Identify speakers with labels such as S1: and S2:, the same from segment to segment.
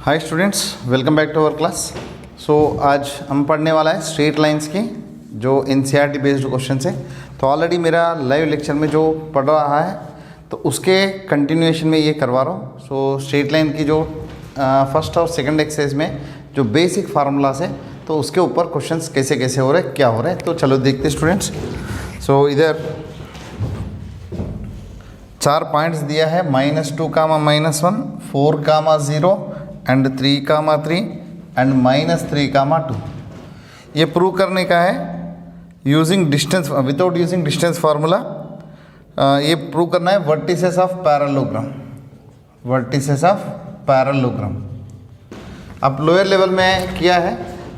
S1: Hi students, welcome back to our class. So आज हम पढ़ने वाला है स्ट्रेट लाइंस की जो एनसीईआरटी बेस्ड क्वेश्चन है। तो ऑलरेडी मेरा लाइव लेक्चर में जो पढ़ रहा है तो उसके कंटिन्यूएशन में ये करवा रहा हूँ। सो स्ट्रेट लाइन की जो फर्स्ट और सेकंड एक्सरसाइज में जो बेसिक फार्मूलास है तो उसके ऊपर क्वेश्चंस कैसे कैसे हो रहे हैं, क्या हो रहे हैं, तो चलो देखते स्टूडेंट्स। सो इधर 4 पॉइंट्स दिया है, -2, -1, 4, 0 एंड 3, 3 एंड -3, 2। ये प्रूव करने का है using distance, without using distance formula. ये प्रूव करना है vertices of parallelogram, vertices of parallelogram. अब लोअर लेवल में किया है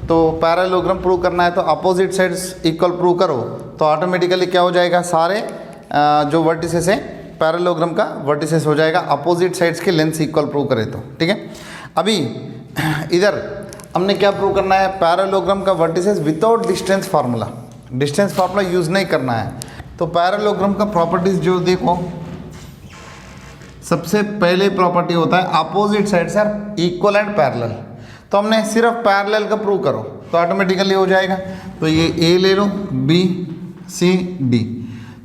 S1: तो पैरेललोग्राम प्रूव करना है तो अपोजिट साइड्स इक्वल प्रूव करो तो ऑटोमेटिकली क्या हो जाएगा, सारे जो वर्टिसेस है पैरेललोग्राम का वर्टिसेस हो जाएगा अपोजिट साइड्स के लेंथ इक्वल प्रूव करे तो, ठीक है। अभी इधर हमने क्या प्रूव करना है, पैरेललोग्राम का vertices without distance formula, distance formula use नहीं करना है। तो पैरेललोग्राम का प्रॉपर्टीज जो देखो, सबसे पहले प्रॉपर्टी होता है opposite sides are equal and parallel. तो हमने सिर्फ पैरेलल का प्रूव करो तो ऑटोमेटिकली हो जाएगा। तो ये ए ले लो, बी, सी, डी।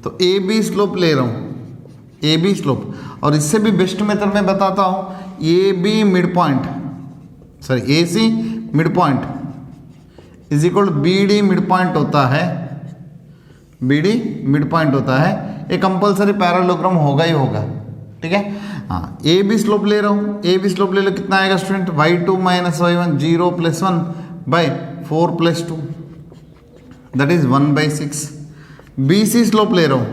S1: तो ए बी स्लोप ले रहा हूँ, ए बी स्लोप। और इससे भी बेस्ट मेथड में बताता हूँ, A B mid point, sorry A C mid point is equal B D mid point होता है, बी डी मिड पॉइंट होता है। ये कंपलसरी पैरेललोग्राम होगा ही होगा, ठीक है। हाँ, ए बी स्लोप ले रहा हूँ, ए बी स्लोप ले लो, कितना आएगा student, y2 - y1 0 + 1 by 4 + 2 that is 1/6। B C slope ले रहा हूँ,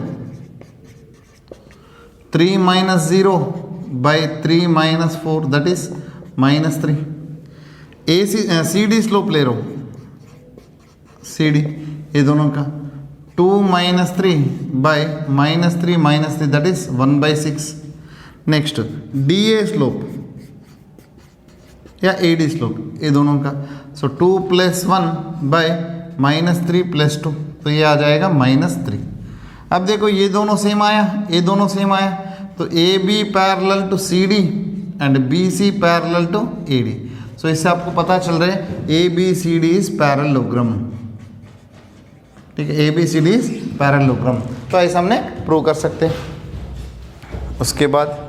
S1: 3 - 0 by 3 - 4 that is -3। A C D slope ले रहा हूँ, सी डी ये दोनों का 2 - 3 by -3 -3 that is 1/6। Next D A slope या ए डी स्लोप ये दोनों का, सो 2 + 1 बाई -3 + 2 तो ये आ जाएगा -3। अब देखो ये दोनों सेम आया, ये दोनों सेम आया, तो A B parallel to C D and B C parallel to A D. So इससे आपको पता चल रहा है A B C D is parallelogram, ठीक है, A B C D is parallelogram. तो ऐसा हमने प्रूव कर सकते हैं। उसके बाद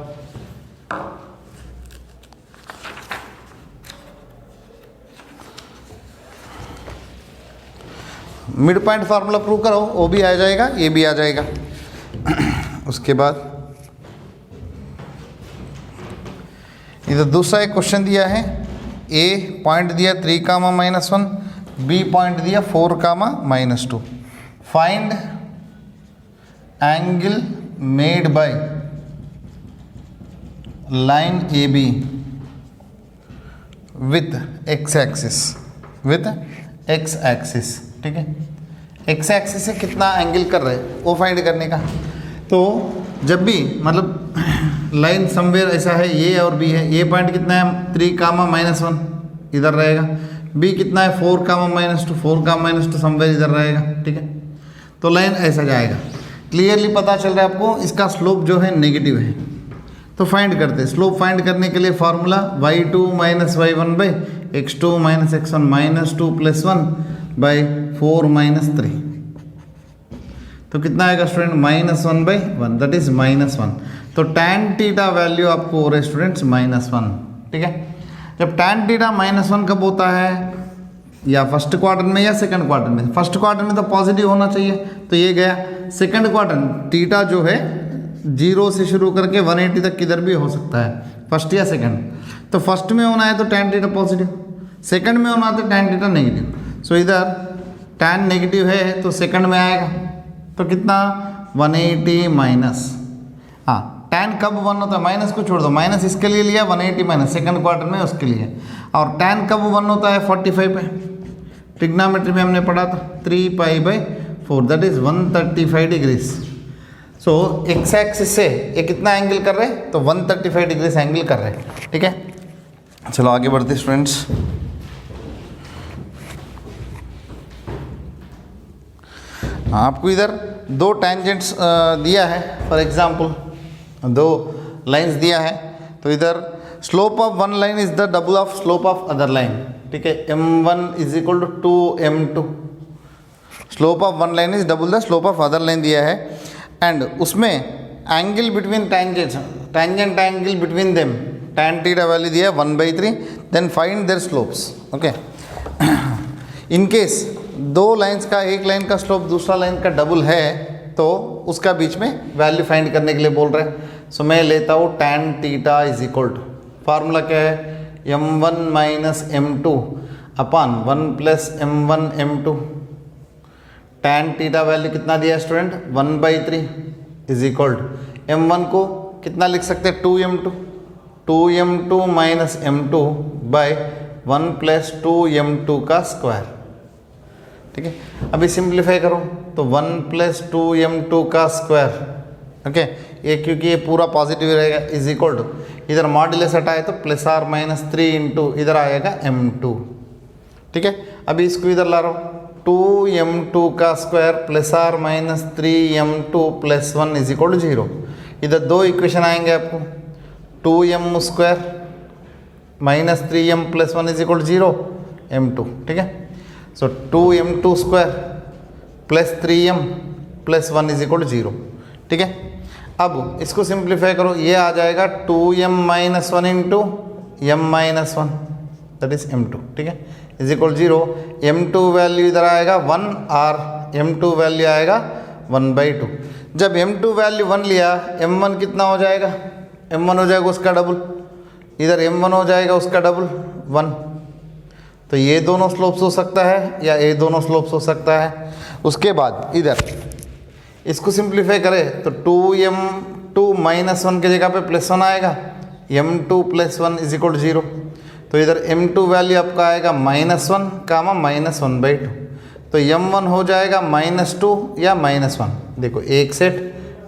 S1: मिड पॉइंट फार्मूला प्रूव करो, वो भी आ जाएगा, ये भी आ जाएगा। उसके बाद इधर दूसरा एक क्वेश्चन दिया है, ए पॉइंट दिया 3, -1, बी पॉइंट दिया 4, -2। Find angle made by line A B with x axis, with x axis, ठीक है। एक्स एक्सिस से कितना एंगल कर रहे हैं वो फाइंड करने का। तो जब भी मतलब लाइन समवेयर ऐसा है, ए और बी है, ए पॉइंट कितना है 3, -1 इधर रहेगा, बी कितना है 4, -2 4, -2 समवेयर इधर रहेगा, ठीक है। तो लाइन ऐसा जाएगा, क्लियरली पता चल रहा है आपको, इसका स्लोप जो है नेगेटिव है। तो फाइंड करते हैं, स्लोप फाइंड करने के लिए formula y2 - y1 by x2 - x1 -2 + 1 by 4 - 3 तो कितना आएगा स्टूडेंट, -1/1 दैट इज -1। तो tan थीटा वैल्यू आपको हो रहा है स्टूडेंट्स -1, ठीक है। जब tan थीटा -1 कब होता है, या फर्स्ट क्वार्टर में या सेकंड क्वार्टर में। फर्स्ट क्वार्टर में तो पॉजिटिव होना चाहिए, तो ये गया। सेकंड क्वार्टर थीटा जो है 0 से शुरू करके 180 तक किधर भी हो सकता है, फर्स्ट या सेकंड। तो फर्स्ट में होना है तो tan थीटा पॉजिटिव, सेकंड में होना है तो tan थीटा नेगेटिव। सो इधर tan नेगेटिव है तो सेकंड में आएगा, तो कितना 180 माइनस, हाँ tan कब 1 होता है, माइनस को छोड़ दो, माइनस इसके लिए लिया 180 माइनस सेकंड क्वार्टर में उसके लिए। और tan कब 1 होता है 45 पे, ट्रिग्नोमेट्री में हमने पढ़ा था 3π/4 that is 135 degrees. So X axis से ये कितना एंगल कर रहे हैं, तो 135 डिग्रीज एंगल कर रहे हैं, ठीक है। चलो आगे बढ़ते स्टूडेंट्स। आपको इधर 2 टेंजेंट्स दिया है, फॉर एग्जांपल 2 लाइंस दिया है। तो इधर slope of one line is the double of slope of other line, ठीक है। m1 is equal to 2m2, slope of one line is double the slope of other line दिया है, and उसमें angle between tangent angle between them tan theta value दिया है 1/3, then find their slopes, okay. In case दो lines का, एक line का slope दूसरा लाइन का डबल है तो उसका बीच में वैल्यू फाइंड करने के लिए बोल रहे हैं। सो मैं लेता हूँ tan theta is equal to, formula क्या है, m1 minus m2 upon 1 plus m1 m2। tan theta value कितना दिया है student, 1/3 is equal to m1 को कितना लिख सकते हैं, 2m2 minus m2 bye 1 plus 2m2 का स्क्वायर, ठीक है। अभी सिंप्लीफाई करो तो 1 प्लस 2m2 का स्क्वायर, ओके। ये क्योंकि ये पूरा पॉजिटिव रहेगा, इज इक्वल टू इधर मॉड्यूलस हटाए तो प्लस आर माइनस 3 इंटू इधर आएगा m2, ठीक है। अभी इसको इधर ला रहा हूँ, 2m2 का square plus are minus 3m2 plus 1 is equal to 0। इधर दो इक्वेशन आएंगे आपको, 2m square minus 3m plus 1 is equal to 0 m2, ठीक है। So 2m2 square plus 3m plus 1 is equal to 0, ठीक है। अब इसको सिंप्लीफाई करो, ये आ जाएगा 2m minus 1 into m minus 1 that is m2, ठीक है, इज इक्वल 0। m2 वैल्यू इधर आएगा 1 और m2 वैल्यू आएगा 1/2। जब m2 वैल्यू 1 लिया, m1 कितना हो जाएगा, m1 हो जाएगा उसका डबल, इधर m1 हो जाएगा उसका डबल 1। तो ये दोनों स्लोप्स हो सकता है या ये दोनों स्लोप्स हो सकता है। उसके बाद इधर इसको सिंप्लीफाई करें तो 2m2 माइनस 1 की जगह पे प्लस 1 आएगा, m2 plus 1 is equal to 0। तो इधर m2 वैल्यू आपका आएगा -1 कामा -1/2। तो m1 हो जाएगा -2 या -1। देखो एक सेट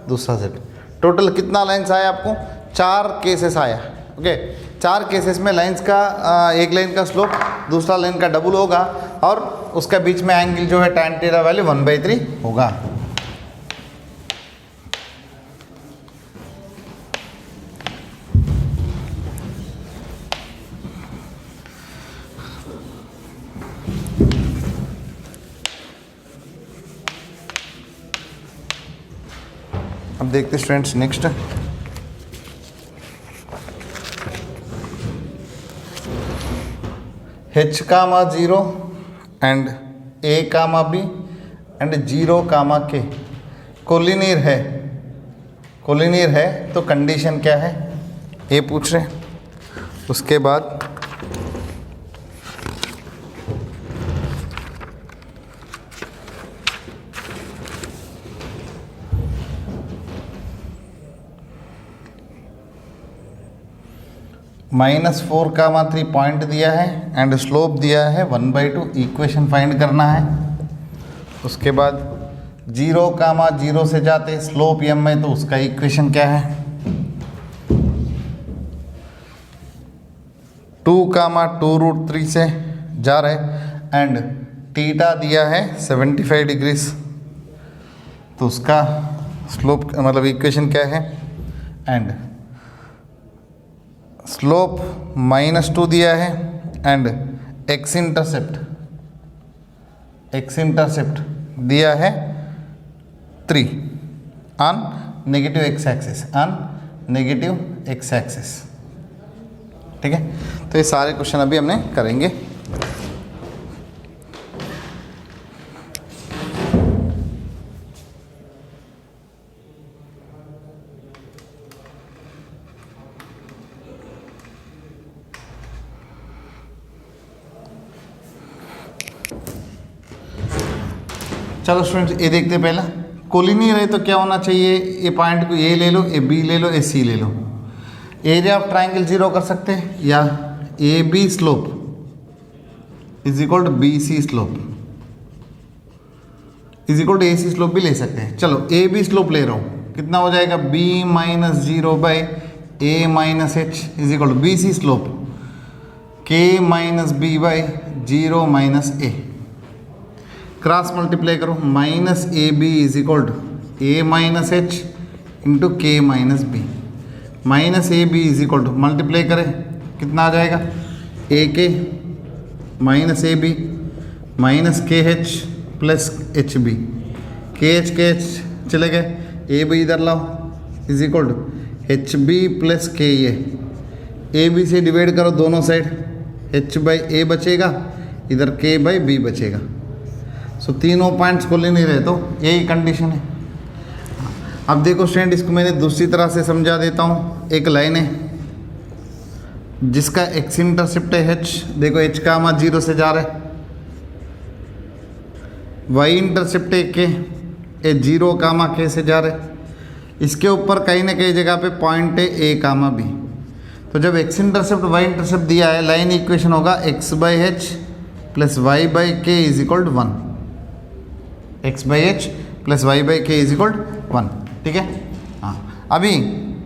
S1: दूसरा सेट, टोटल कितना लाइन्स आया आपको, 4 केसेस आया, ओके। 4 केसेस में लाइन्स का एक लाइन का स्लोप दूसरा लाइन का डबल होगा और उसका बीच में एंगल जो है tan थीटा वैल्यू 1/3 होगा। अब देखते students next, h comma 0 and a comma b and 0 comma k collinear है, कोलिनियर है तो कंडीशन क्या है ये पूछ रहे हैं। उसके बाद -4 कामा 3 पॉइंट दिया है एंड स्लोप दिया है 1/2, इक्वेशन फाइंड करना है। उसके बाद 0 कामा 0 से जाते स्लोप m है तो उसका इक्वेशन क्या है, 2 कामा 2√3 से जा रहे एंड थीटा दिया है 75 डिग्रीज, तो उसका स्लोप मतलब इक्वेशन क्या है, एंड स्लोप -2 दिया है एंड x इंटरसेप्ट दिया है 3 ऑन नेगेटिव x एक्सिस, ठीक है। तो ये सारे क्वेश्चन अभी हमने करेंगे। चलो स्टूडेंट्स ये देखते हैं, पहला कोलिनियर है तो क्या होना चाहिए, ये पॉइंट को ए ले लो, ए बी ले लो, ए सी ले लो। एरिया ऑफ ट्राइंगल 0 कर सकते हैं या A B slope is equal to B C slope is equal to A C slope भी ले सकते हैं। चलो ए बी स्लोप ले रहा हूँ, कितना हो जाएगा b -0 by a minus H is equal to B C slope k -b by 0 - a, cross multiply करो -ab is equal to a - h into k - b, minus A B is equal to, multiply करें कितना आ जाएगा, A K minus A B minus K H plus H B, K H चले गए, A B इधर लाओ is equal to H B plus के A B से डिवाइड करो दोनों साइड, एच बाई ए बचेगा, इधर के बाई बी बचेगा। सो तीनों पॉइंट्स को ले नहीं रहे तो यही कंडीशन है। अब देखो स्टूडेंट, इसको मैंने दूसरी तरह से समझा देता हूँ। एक लाइन है जिसका एक्स इंटरसेप्ट है एच, देखो एच का मान 0 से जा रहा है, वाई इंटरसेप्ट है के, ए 0 कामा के से जा रहा है, इसके ऊपर कहीं ना कहीं जगह पे पॉइंट है ए कामा बी। तो जब एक्स इंटरसेप्ट वाई इंटरसेप्ट दिया है, लाइन इक्वेशन होगा X by H plus Y by K is equal to 1, X by H plus Y by K is equal to 1, ठीक है। हाँ, अभी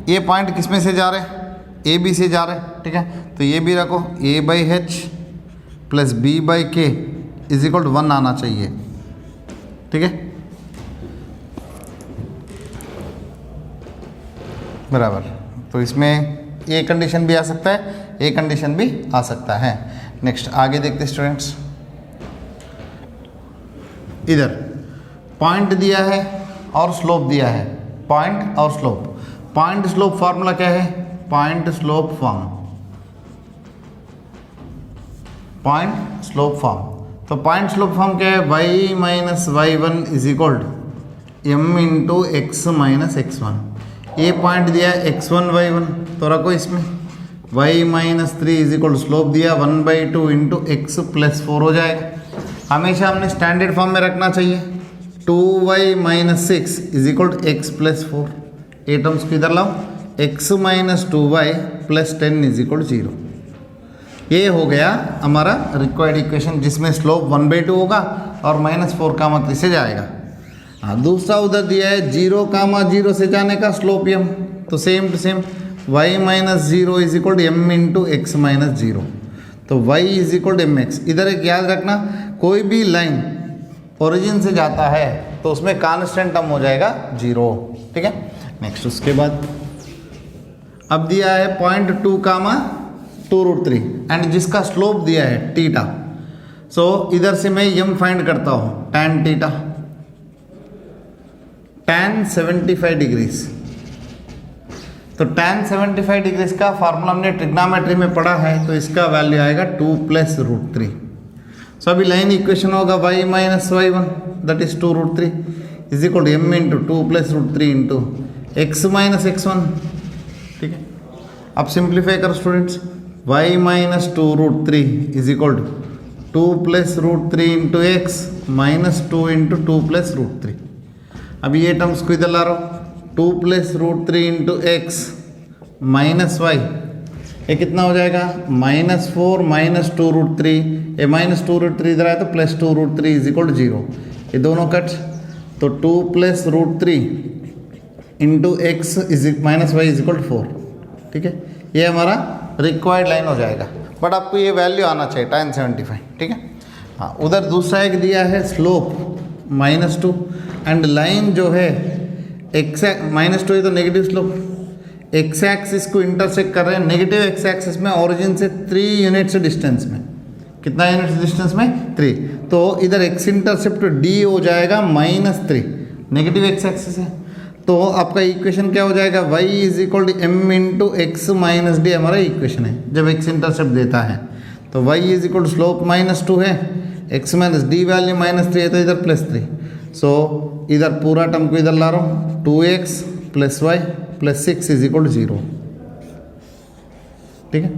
S1: ये पॉइंट किस में से जा रहे हैं, ए बी से जा रहे हैं, ठीक है। तो ये भी रखो, A by H plus B by K is equal to 1 आना चाहिए, ठीक है, बराबर। तो इसमें ये कंडीशन भी आ सकता है, ये कंडीशन भी आ सकता है। नेक्स्ट आगे देखते स्टूडेंट्स, इधर पॉइंट दिया है और स्लोप दिया है, पॉइंट और स्लोप। पॉइंट स्लोप फार्मूला क्या है, point slope form, point slope form. तो पॉइंट स्लोप फॉर्म क्या है, y minus Y one is equal to M into x minus X one. ये पॉइंट दिया है x1 y1, तो रखो इसमें y minus 3 is equal to slope दिया 1/2 इंटू एक्स प्लस 4 हो जाएगा। हमेशा हमने स्टैंडर्ड फॉर्म में रखना चाहिए, 2y minus 6 is equal to x plus 4। A terms को इधर लाओ, x minus 2y plus 10 is equal to 0। ये हो गया हमारा रिक्वायर्ड इक्वेशन, जिसमें स्लोप 1/2 होगा और -4, 3 से जाएगा। हाँ, दूसरा उधर दिया है 0, 0 से जाने का स्लोप m, तो same to same y minus 0 is equal to M into x minus 0, तो y is equal to M X. इधर एक याद रखना, कोई भी लाइन ओरिजिन से जाता है तो उसमें कांस्टेंट टर्म हो जाएगा 0, ठीक है। नेक्स्ट उसके बाद अब दिया है 0.2, 2√3 एंड जिसका स्लोप दिया है थीटा। सो इधर से मैं m फाइंड करता हूँ, tan थीटा, tan 75 डिग्रीज। तो tan 75 डिग्रीज का फार्मूला हमने ट्रिग्नोमेट्री में पढ़ा है, तो इसका वैल्यू आएगा 2 + √3। सो अभी लाइन इक्वेशन होगा y minus Y one that is 2√3 is equal to M into 2 + √3 into x minus X one, ठीक है। अब सिंप्लीफाई करो students, y minus 2√3 is equal to 2 + √3 into x minus 2 into 2 + √3। अब ये टर्म्स को इधर ला रहा हूँ, 2 + √3 इंटू एक्स माइनस वाई, ये कितना हो जाएगा, -4 माइनस 2√3, ये माइनस 2√3 इधर आया तो प्लस 2√3 इज इक्वल टू 0, ये दोनों कट, तो 2 + √3 into X is minus Y is equal to 4, ठीक है। ये हमारा रिक्वायर्ड लाइन हो जाएगा, बट आपको ये वैल्यू आना चाहिए tan 75, ठीक है। हाँ, उधर दूसरा एक दिया है स्लोप -2 एंड लाइन जो है एक्स -2 है तो नेगेटिव स्लोप, एक्स एक्सिस को इंटरसेक्ट कर रहे हैं नेगेटिव एक्स एक्सिस में ओरिजिन से 3 यूनिट्स डिस्टेंस में। कितना यूनिट्स डिस्टेंस में, 3। तो इधर एक्स इंटरसेप्ट डी हो जाएगा -3, नेगेटिव एक्स एक्सिस है, तो आपका इक्वेशन क्या हो जाएगा, y is equal to M into x minus d हमारा इक्वेशन है जब एक्स इंटरसेप्ट देता है। तो y is equal to slope -2 है, x माइनस डी वैल्यू -3 है, तो इधर +3। सो इधर पूरा टर्म को इधर ला रहा हूँ, 2x + y + 6 is equal to 0, ठीक है।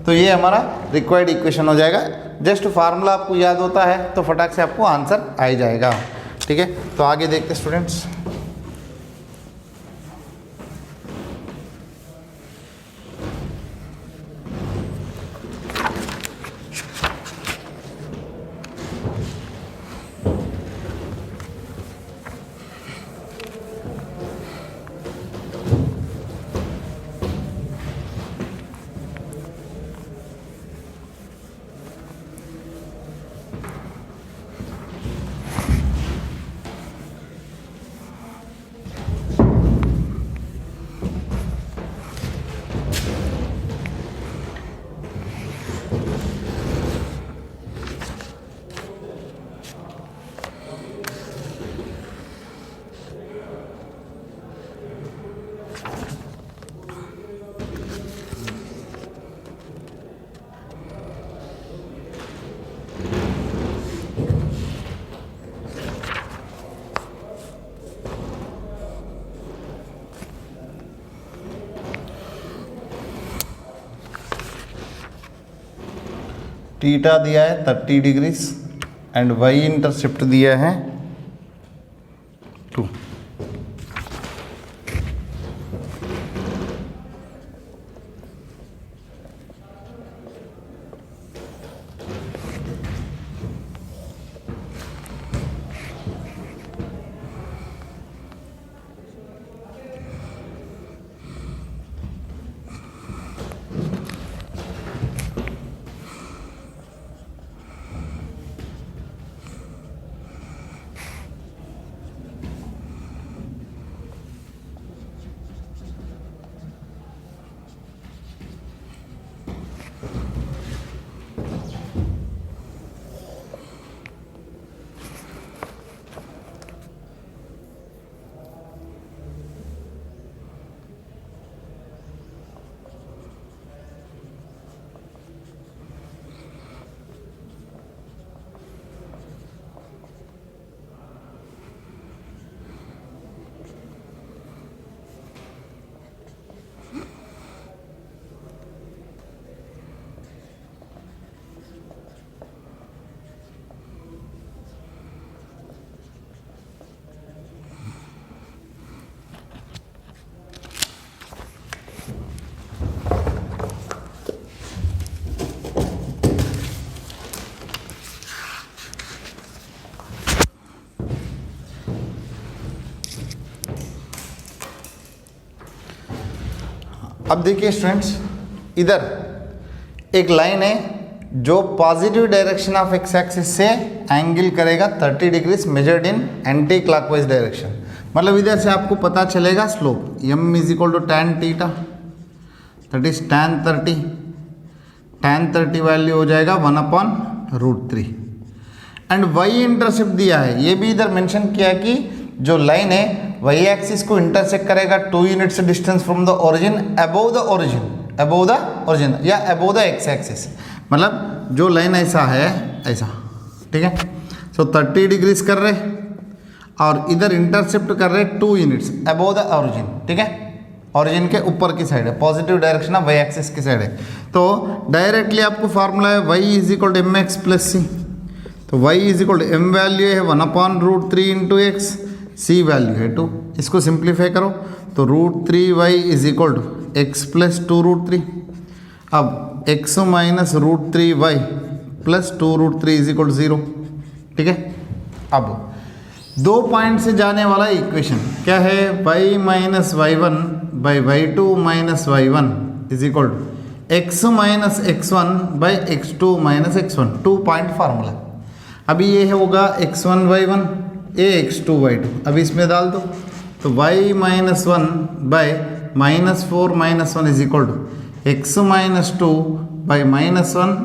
S1: तो ये हमारा रिक्वायर्ड इक्वेशन हो जाएगा। जस्ट फार्मूला आपको याद होता है तो फटाक से आपको आंसर आ ही जाएगा, ठीक है। तो आगे देखते स्टूडेंट्स, थीटा दिया है 30 डिग्रीज एंड वाई इंटरसेप्ट दिया है 2। अब देखिए स्टूडेंट्स, इधर एक लाइन है जो positive direction of x axis से एंगल करेगा 30 degrees measured in anti clockwise direction. मतलब इधर से आपको पता चलेगा slope m is equal to tan theta, that is tan 30। tan 30 value हो जाएगा 1/√3 एंड y इंटरसेप्ट दिया है। ये भी इधर मेंशन किया कि जो लाइन है y एक्सिस को इंटरसेक्ट करेगा 2 units distance from the origin above the origin या अबव द एक्स एक्सिस। मतलब जो लाइन ऐसा है ऐसा, ठीक है। सो 30 डिग्रीज कर रहे और इधर इंटरसेप्ट कर रहे 2 यूनिट्स अबव द ओरिजिन, ठीक है। ओरिजिन के ऊपर की साइड है, positive direction of y axis की साइड है। तो डायरेक्टली आपको फार्मूला है y is equal to mx plus c। तो y is equal to m value है 1/√3 इंटू एक्स, c वैल्यू है 2। इसको सिंप्लीफाई करो तो √3y is equal to x plus 2√3। अब x minus √3y plus 2√3 is equal to 0, ठीक है। अब 2 पॉइंट से जाने वाला इक्वेशन क्या है, y minus y1 by y2 minus y1 is equal to x minus x1 by x2 minus x1, 2 point formula. अभी ये होगा x1 y1 ये x2 y2, अभी इसमें डाल दो तो y minus 1 by -4 minus 1 is equal to x minus 2 by minus 1,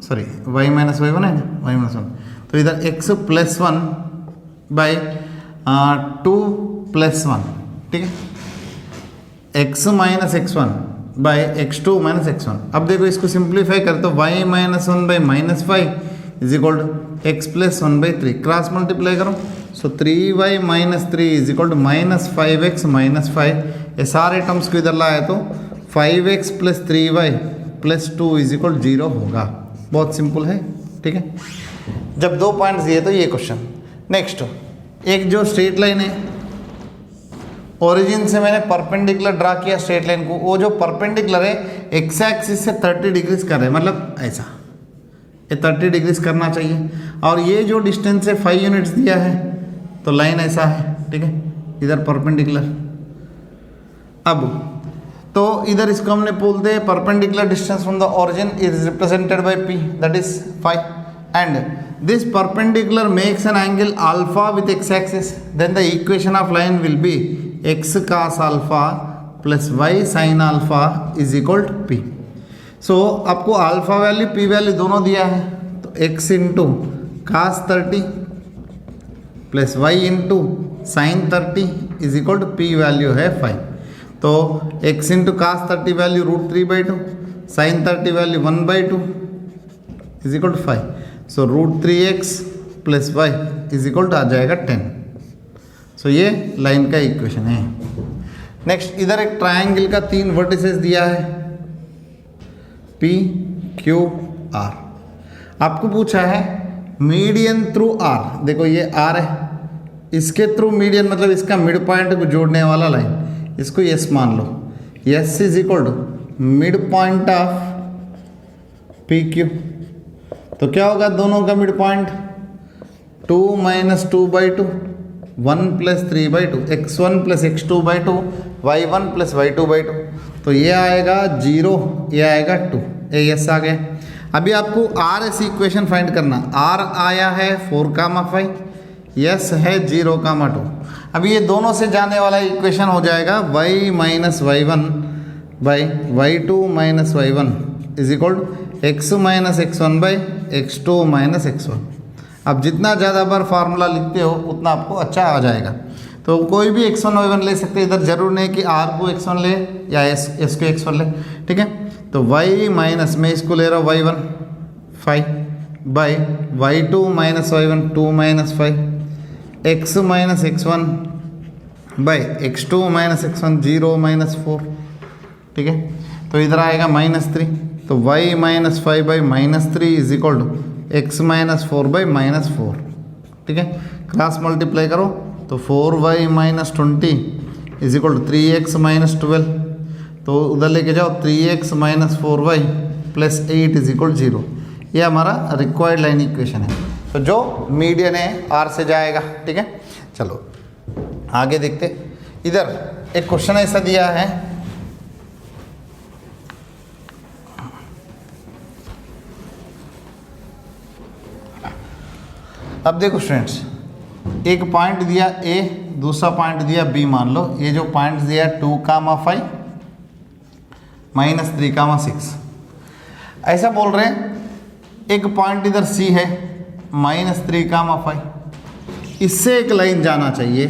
S1: sorry y minus y1 है ना, y माइनस 1, तो इधर x प्लस 1 बाई 2 प्लस 1, ठीक है। x minus x1 by x2 minus x1। अब देखो इसको सिंप्लीफाई कर तो y minus 1 by minus 5 is equal to x plus 1 by 3, cross multiply करो so 3y minus 3 is equal to minus 5x minus 5। ये सारे टर्म्स को इधर लाए तो 5x plus 3y plus 2 is equal 0 होगा। बहुत सिंपल है, ठीक है। जब 2 पॉइंट्स दिए तो ये क्वेश्चन। नेक्स्ट, एक जो स्ट्रेट लाइन है, ओरिजिन से मैंने परपेंडिकुलर ड्रा किया स्ट्रेट लाइन को, वो जो परपेंडिकुलर है एक्स एक्सिस से 30 डिग्रीज कर रहे हैं, मतलब ऐसा ये 30 डिग्रीज करना चाहिए। और ये जो डिस्टेंस है 5 यूनिट्स दिया है, तो लाइन ऐसा है, ठीक है, इधर परपेंडिकुलर। अब तो इधर इसको हमने बोलते हैं perpendicular distance from the origin is represented by p, that is 5, and this perpendicular makes an angle alpha with x axis, then the equation of line will be x cos alpha plus y sin alpha is equal to p. so आपको alpha value p value दोनों दिया है, तो x into cos 30 plus y into sine 30 is equal to p value है 5। तो x into cos 30 value √3/2, sine 30 value 1/2 is equal to 5। So √3x plus y is equal to आ जाएगा 10। सो ये line का इक्वेशन है। नेक्स्ट, इधर एक triangle का 3 वर्टिसेस दिया है P, Q, R। आपको पूछा है मीडियन थ्रू आर, देखो ये आर है, इसके थ्रू मीडियन मतलब इसका मिड पॉइंट को जोड़ने वाला लाइन, इसको यस मान लो, S is equal to mid point of P Q. तो क्या होगा दोनों का mid point 2 minus 2/2 1 plus 3/2 x1 plus x2/2 y1 plus y2/2। तो ये आएगा 0, ये आएगा 2, ये यस आ गया। अभी आपको आर ऐसी इक्वेशन फाइंड करना, आर आया है 4,5, यस है 0,2। अभी ये दोनों से जाने वाला इक्वेशन हो जाएगा y minus y1 by y2 minus y1 is equal to x minus x1 by x2 minus x1। अब जितना ज़्यादा बार फार्मूला लिखते हो उतना आपको अच्छा आ जाएगा। तो कोई भी x1 y1 ले सकते हैं, इधर जरूर नहीं कि r को x1 ले या s को x1 ले, ठीक है। तो y माइनस में इसको ले रहा हूँ y1 5 by y2 minus y1 2 minus 5 x minus x1 by x2 minus x1 0 minus 4, ठीक है। तो इधर आएगा -3, तो y minus 5 by -3 is equal to x minus 4 by -4, ठीक है। क्रॉस मल्टीप्लाई करो तो 4y minus 20 is equal to 3x minus 12, तो उधर लेके जाओ 3x minus 4y plus 8 is equal 0। ये हमारा रिक्वायर्ड लाइन इक्वेशन है। तो जो मीडियन है आर से जाएगा, ठीक है। चलो आगे देखते। इधर एक क्वेश्चन ऐसा दिया है, अब देखो स्टूडेंट्स, एक पॉइंट दिया ए, दूसरा पॉइंट दिया बी मान लो। ये जो पॉइंट दिया 2,5 -3,6, ऐसा बोल रहे हैं। एक पॉइंट इधर सी है -3,5, इससे एक लाइन जाना चाहिए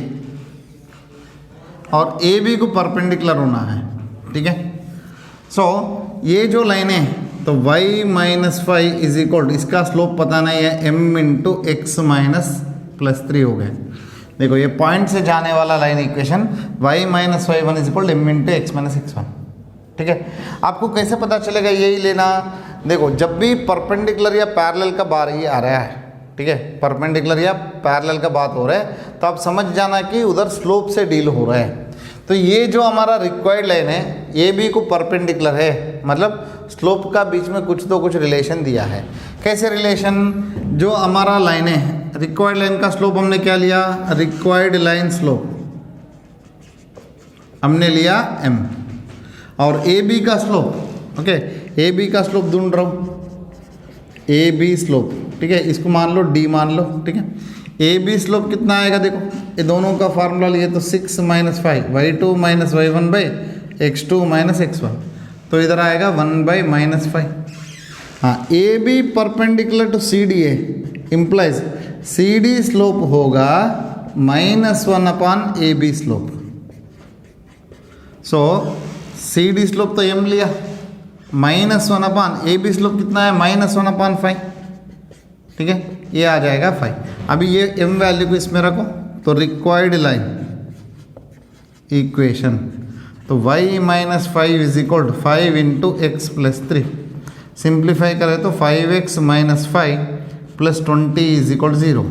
S1: और ए बी को परपेंडिकुलर होना है, ठीक है। सो ये जो लाइन है तो y माइनस 5 इज इक्वल, इसका स्लोप पता नहीं है, m into x minus plus 3 हो गए। देखो ये पॉइंट से जाने वाला line equation y minus y1 is equal m into x minus x1, ठीक है। आपको कैसे पता चलेगा, यही लेना। देखो जब भी परपेंडिकुलर या पैरेलल का बार ही आ रहा है, ठीक है, परपेंडिकुलर या पैरेलल का बात हो रहा है, तो आप समझ जाना कि उधर स्लोप से डील हो रहा है। तो ये जो हमारा रिक्वायर्ड लाइन है ये भी को परपेंडिकुलर है, मतलब स्लोप का बीच में कुछ तो कुछ रिलेशन दिया है। कैसे रिलेशन, जो हमारा लाइन है रिक्वायर्ड लाइन का स्लोप हमने क्या लिया, रिक्वायर्ड लाइन स्लोप हमने लिया m, और ए बी का स्लोप, ओके, ए बी का स्लोप ढूंढ रहा हूँ, ए बी स्लोप, ठीक है, इसको मान लो d मान लो, ठीक है। ए बी स्लोप कितना आएगा, देखो ये दोनों का फार्मूला लिए तो 6 minus 5 y2 minus y1 by x2 minus x1, तो इधर आएगा 1 बाई -5। हाँ, A B perpendicular to C D है, इम्प्लाइज सी डी स्लोप होगा -1 upon A B slope. So C D slope तो m लिया, -1 अपान ए बी स्लोप कितना है, -1 अपान 5, ठीक है, ये आ जाएगा 5। अभी ये m वैल्यू को इसमें रखो, तो रिक्वायर्ड लाइन इक्वेशन, तो y minus 5 is equal to 5 into x plus 3, simplify करें तो 5x minus 5 plus 20 is equal 0।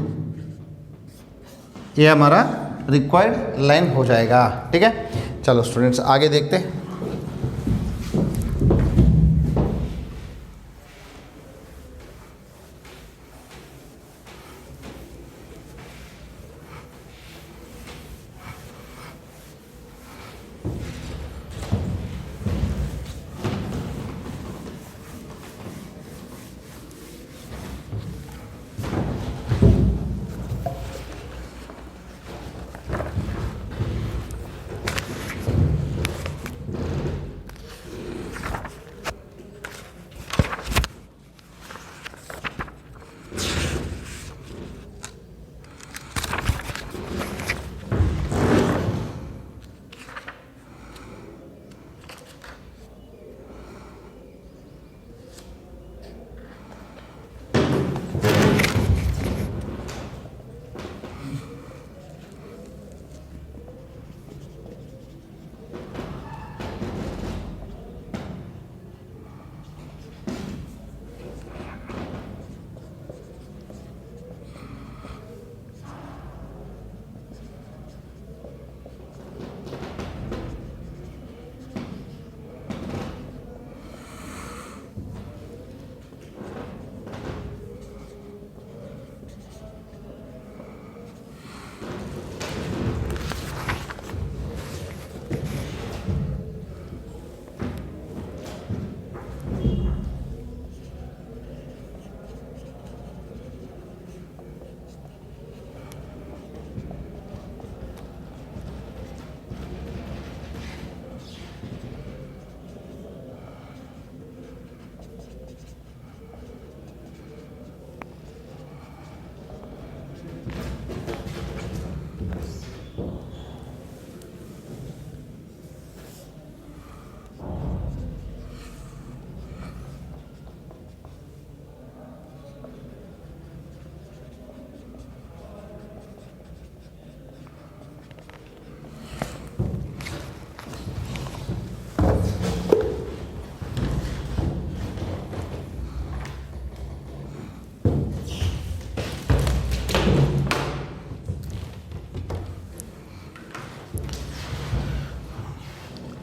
S1: ये हमारा रिक्वायर्ड लाइन हो जाएगा, ठीक है। चलो स्टूडेंट्स आगे देखते हैं।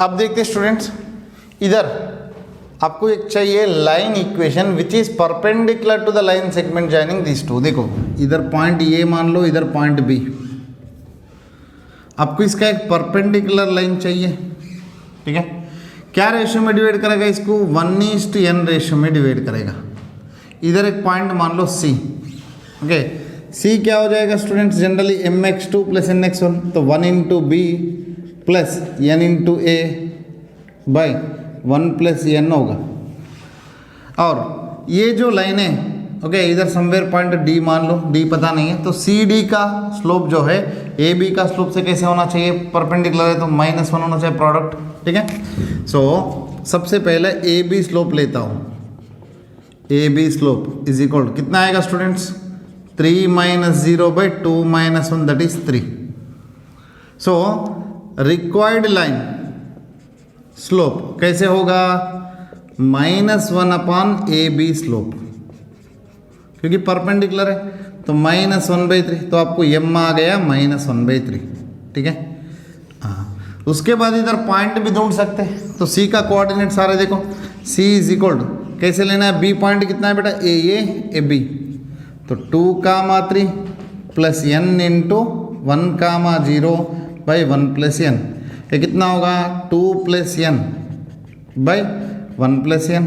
S1: अब देखते स्टूडेंट्स, इधर आपको एक चाहिए line equation which is perpendicular to the line segment joining this two. देखो इधर पॉइंट ए मान लो, इधर पॉइंट बी, आपको इसका एक परपेंडिकुलर लाइन चाहिए, ठीक है। क्या रेशियो में डिवाइड करेगा इसको? 1:n रेशियो में डिवाइड करेगा। इधर एक पॉइंट मान लो सी, ओके। सी क्या हो जाएगा स्टूडेंट्स? जनरली mx2 + nx1, तो 1 × b plus n × a by 1 + n होगा। और ये जो लाइन है, ओके, इधर समवेयर पॉइंट डी मान लो, डी पता नहीं है, तो सी डी का स्लोप जो है ए बी का स्लोप से कैसे होना चाहिए? परपेंडिकुलर है तो -1 होना चाहिए प्रोडक्ट, ठीक है। सो सबसे पहले ए बी स्लोप लेता हूँ। A B slope is equal कितना आएगा students? 3 - 0/2 - 1 that is 3। So required line slope कैसे होगा? -1 ए बी स्लोप, क्योंकि परपेंडिकुलर है तो -1/3, तो आपको m आ गया -1/3, ठीक है। हाँ, उसके बाद इधर पॉइंट भी ढूंढ सकते हैं, तो c का कोऑर्डिनेट सारे देखो, c इज इक्वल टू कैसे लेना है? b पॉइंट कितना है बेटा? a b, तो 2, 3 plus n into 1, 0 by 1 + n, ये कितना होगा? 2 + n by 1 + n,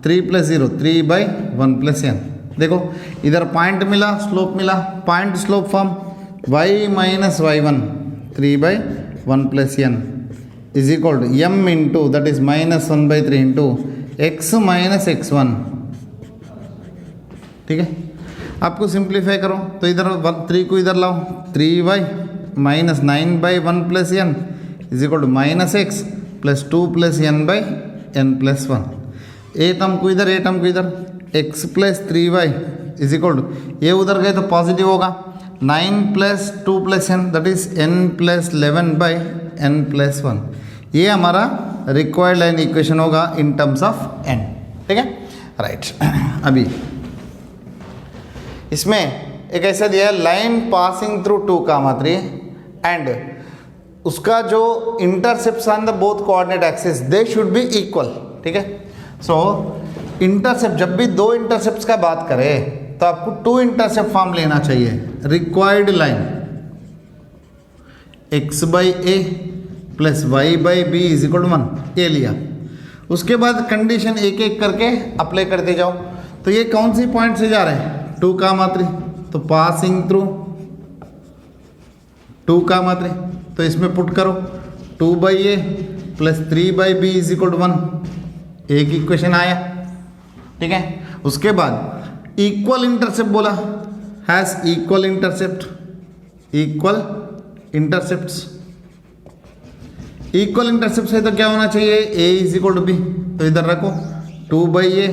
S1: 3 + 0 3 by 1 + n। देखो इधर पॉइंट मिला, स्लोप मिला, point slope form y - y1 3 by 1 + n is equal to m into that is -1/3 into x - x1, ठीक है। आपको सिंप्लीफाई करो तो इधर 3 को इधर लाओ, 3y -9/1 + n is equal to -x plus 2 + n/n + 1। A term को इधर, ए टर्म को इधर, x + 3y is equal to, ये उधर गए तो पॉजिटिव होगा, 9 + 2 + n that is n + 11/n + 1। ये हमारा रिक्वायर्ड लाइन इक्वेशन होगा इन टर्म्स ऑफ n, ठीक है, राइट। अभी इसमें एक ऐसा दिया है, लाइन पासिंग थ्रू 2, 3 एंड उसका जो intercepts on the both coordinate axis they should be equal, ठीक है। सो इंटरसेप्ट, जब भी दो इंटरसेप्ट्स का बात करें तो आपको 2 इंटरसेप्ट फॉर्म लेना चाहिए। Required line x/a plus y/b is equal to 1, ये लिया। उसके बाद कंडीशन एक एक करके अप्लाई करते जाओ। तो ये कौन सी पॉइंट से जा रहे हैं? 2, 3, तो पासिंग थ्रू 2, 3, तो इसमें पुट करो 2/a plus 3/b is equal to 1, एक इक्वेशन आया, ठीक है। उसके बाद इक्वल इंटरसेप्ट बोला, has equal intercept, equal intercepts, equal intercept है तो क्या होना चाहिए? a is equal to b, तो इधर रखो 2/a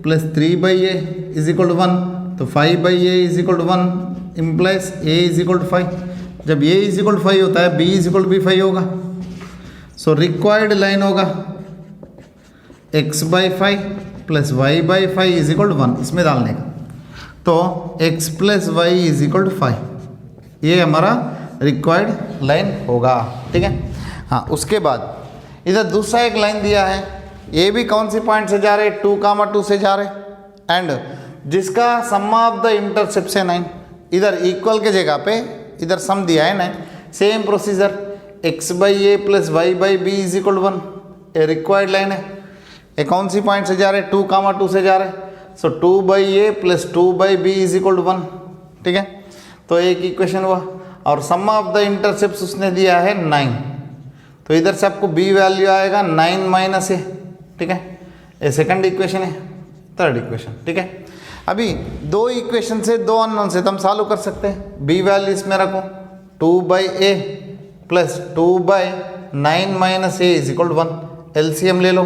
S1: plus 3/a is equal to 1, तो 5/a is equal to 1 implies a is equal to 5। जब a इज इक्वल टू 5 होता है b is equal to b 5 होगा। सो रिक्वायर्ड लाइन होगा x/5 plus y/5 is equal to 1, इसमें डालने का, तो x plus y is equal to 5, ये हमारा रिक्वायर्ड लाइन होगा, ठीक है। हाँ, उसके बाद इधर दूसरा एक लाइन दिया है, ये भी कौन सी पॉइंट से जा रहे? 2, 2 से जा रहे एंड जिसका सम ऑफ द इंटरसेप्ट है 9। इधर इक्वल के जगह पे इधर सम दिया है 9। Same procedure, x/a plus y/b is equal to 1, ये रिक्वायर्ड लाइन है। ये कौन सी पॉइंट से जा रहे? 2, 2 से जा रहे, so 2/a plus 2/b is equal to 1, ठीक है। तो एक इक्वेशन हुआ और सम ऑफ द इंटरसेप्ट उसने दिया है 9, तो इधर से आपको b वैल्यू आएगा 9 - a, ठीक है। ये सेकंड इक्वेशन है, थर्ड इक्वेशन, ठीक है। अभी दो इक्वेशन से, दो अननोन से तो हम सॉल्व कर सकते हैं। b वैल्यू इसमें रखो 2/a plus 2/9 - a is equal to 1, LCM ले लो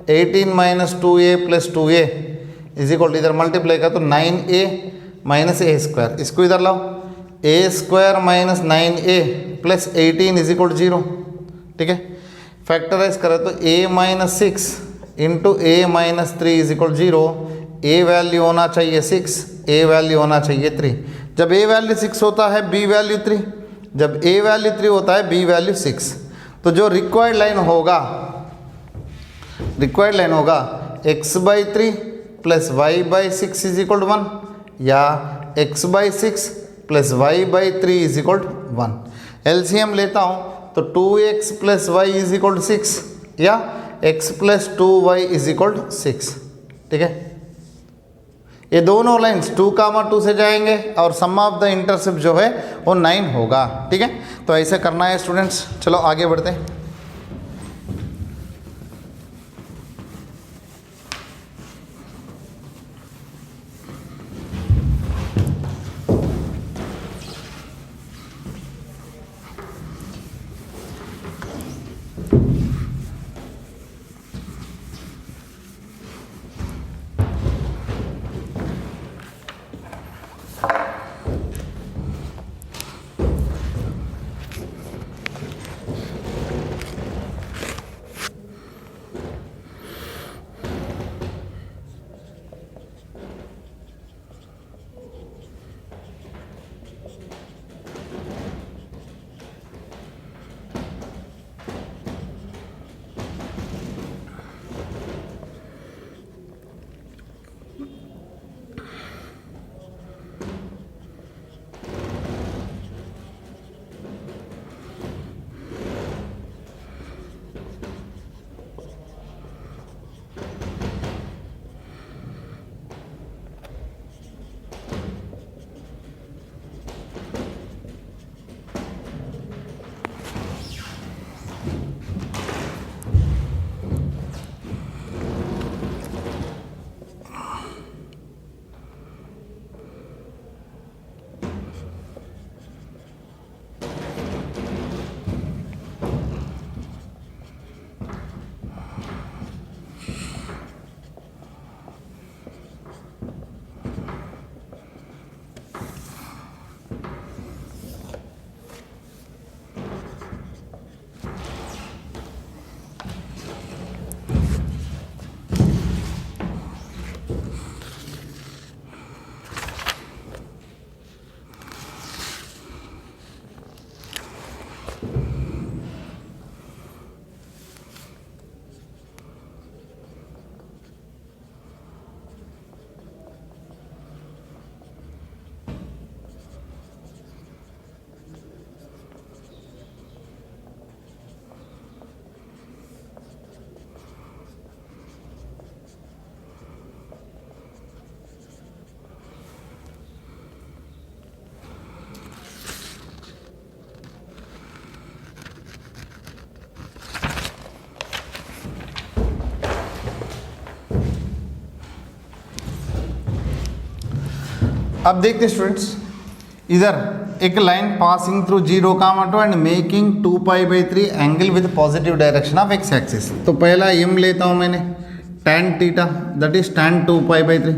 S1: 18 - 2a plus 2a is equal to, इधर मल्टीप्लाई कर तो 9a माइनस a², इसको इधर लाओ a² minus 9a plus 18 is equal to 0, ठीक है। फैक्टराइज करें तो a - 6 इंटू a - 3 is equal 0, a value होना चाहिए 6, a वैल्यू होना चाहिए 3। जब a वैल्यू 6 होता है b वैल्यू 3, जब a वैल्यू 3 होता है b वैल्यू 6, तो जो रिक्वायर्ड लाइन होगा x/3 plus y/6 is equal to 1 या x/6 plus y/3 is equal to 1। LCM लेता हूँ तो 2x plus y is equal to 6 या x plus 2y is equal to 6। ठीक है, ये दोनों लाइंस 2, 2 से जाएंगे और सम ऑफ द इंटरसेप्ट जो है वो 9 होगा। ठीक है, तो ऐसे करना है स्टूडेंट्स। चलो आगे बढ़ते हैं। अब देखते स्टूडेंट्स, इधर एक line passing through 0, 2 and making 2π/3 angle with positive direction of x axis. तो पहला m लेता हूँ मैंने tan theta, that is tan 2π/3।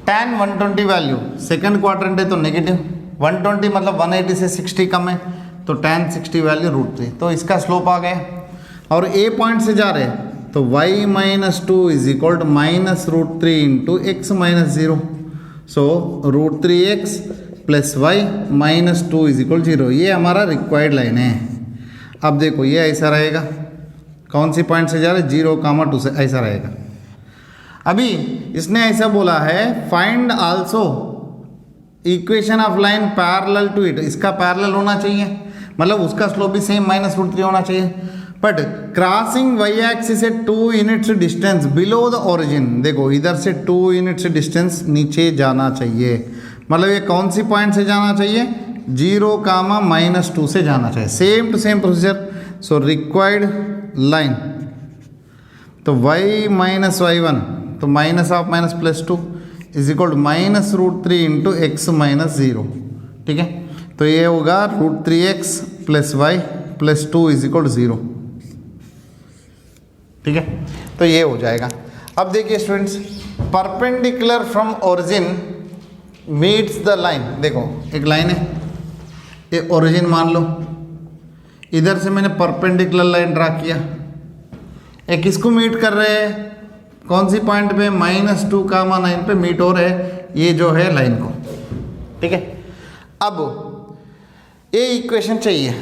S1: tan 120 value second quadrant है तो नेगेटिव, 120 मतलब 180 से 60 कम है, तो tan 60 वैल्यू √3। तो इसका स्लोप आ गया और a पॉइंट से जा रहे हैं तो y-2 is equal to -√3 into x - 0। So √3x plus y -2 is equal 0। ये हमारा रिक्वायर्ड लाइन है। अब देखो ये ऐसा रहेगा, कौन सी पॉइंट से जा रहा है 0, 2 से, ऐसा रहेगा। अभी इसने ऐसा बोला है find also equation of line parallel to it. इसका पैरेलल होना चाहिए, मतलब उसका स्लोप भी सेम -√3 होना चाहिए, बट क्रॉसिंग y एक्सिस से 2 units distance below the origin. देखो इधर से 2 यूनिट्स डिस्टेंस नीचे जाना चाहिए, मतलब ये कौन सी पॉइंट से जाना चाहिए 0, -2 से जाना चाहिए। Same to same procedure. So required line तो y - y1 तो -(-+2) is equal to -√3 into x - 0। ठीक है, तो ये होगा √3x plus y plus 2 is equal to 0। ठीक है, तो ये हो जाएगा। अब देखिए students, perpendicular from origin meets the line. देखो एक लाइन है, ये ओरिजिन मान लो, इधर से मैंने परपेंडिकुलर लाइन ड्रा किया, ये किसको मीट कर रहे हैं, कौन सी पॉइंट पे -2, 9 पे मीट हो रहे हैं, ये जो है लाइन को। ठीक है, अब ये इक्वेशन चाहिए,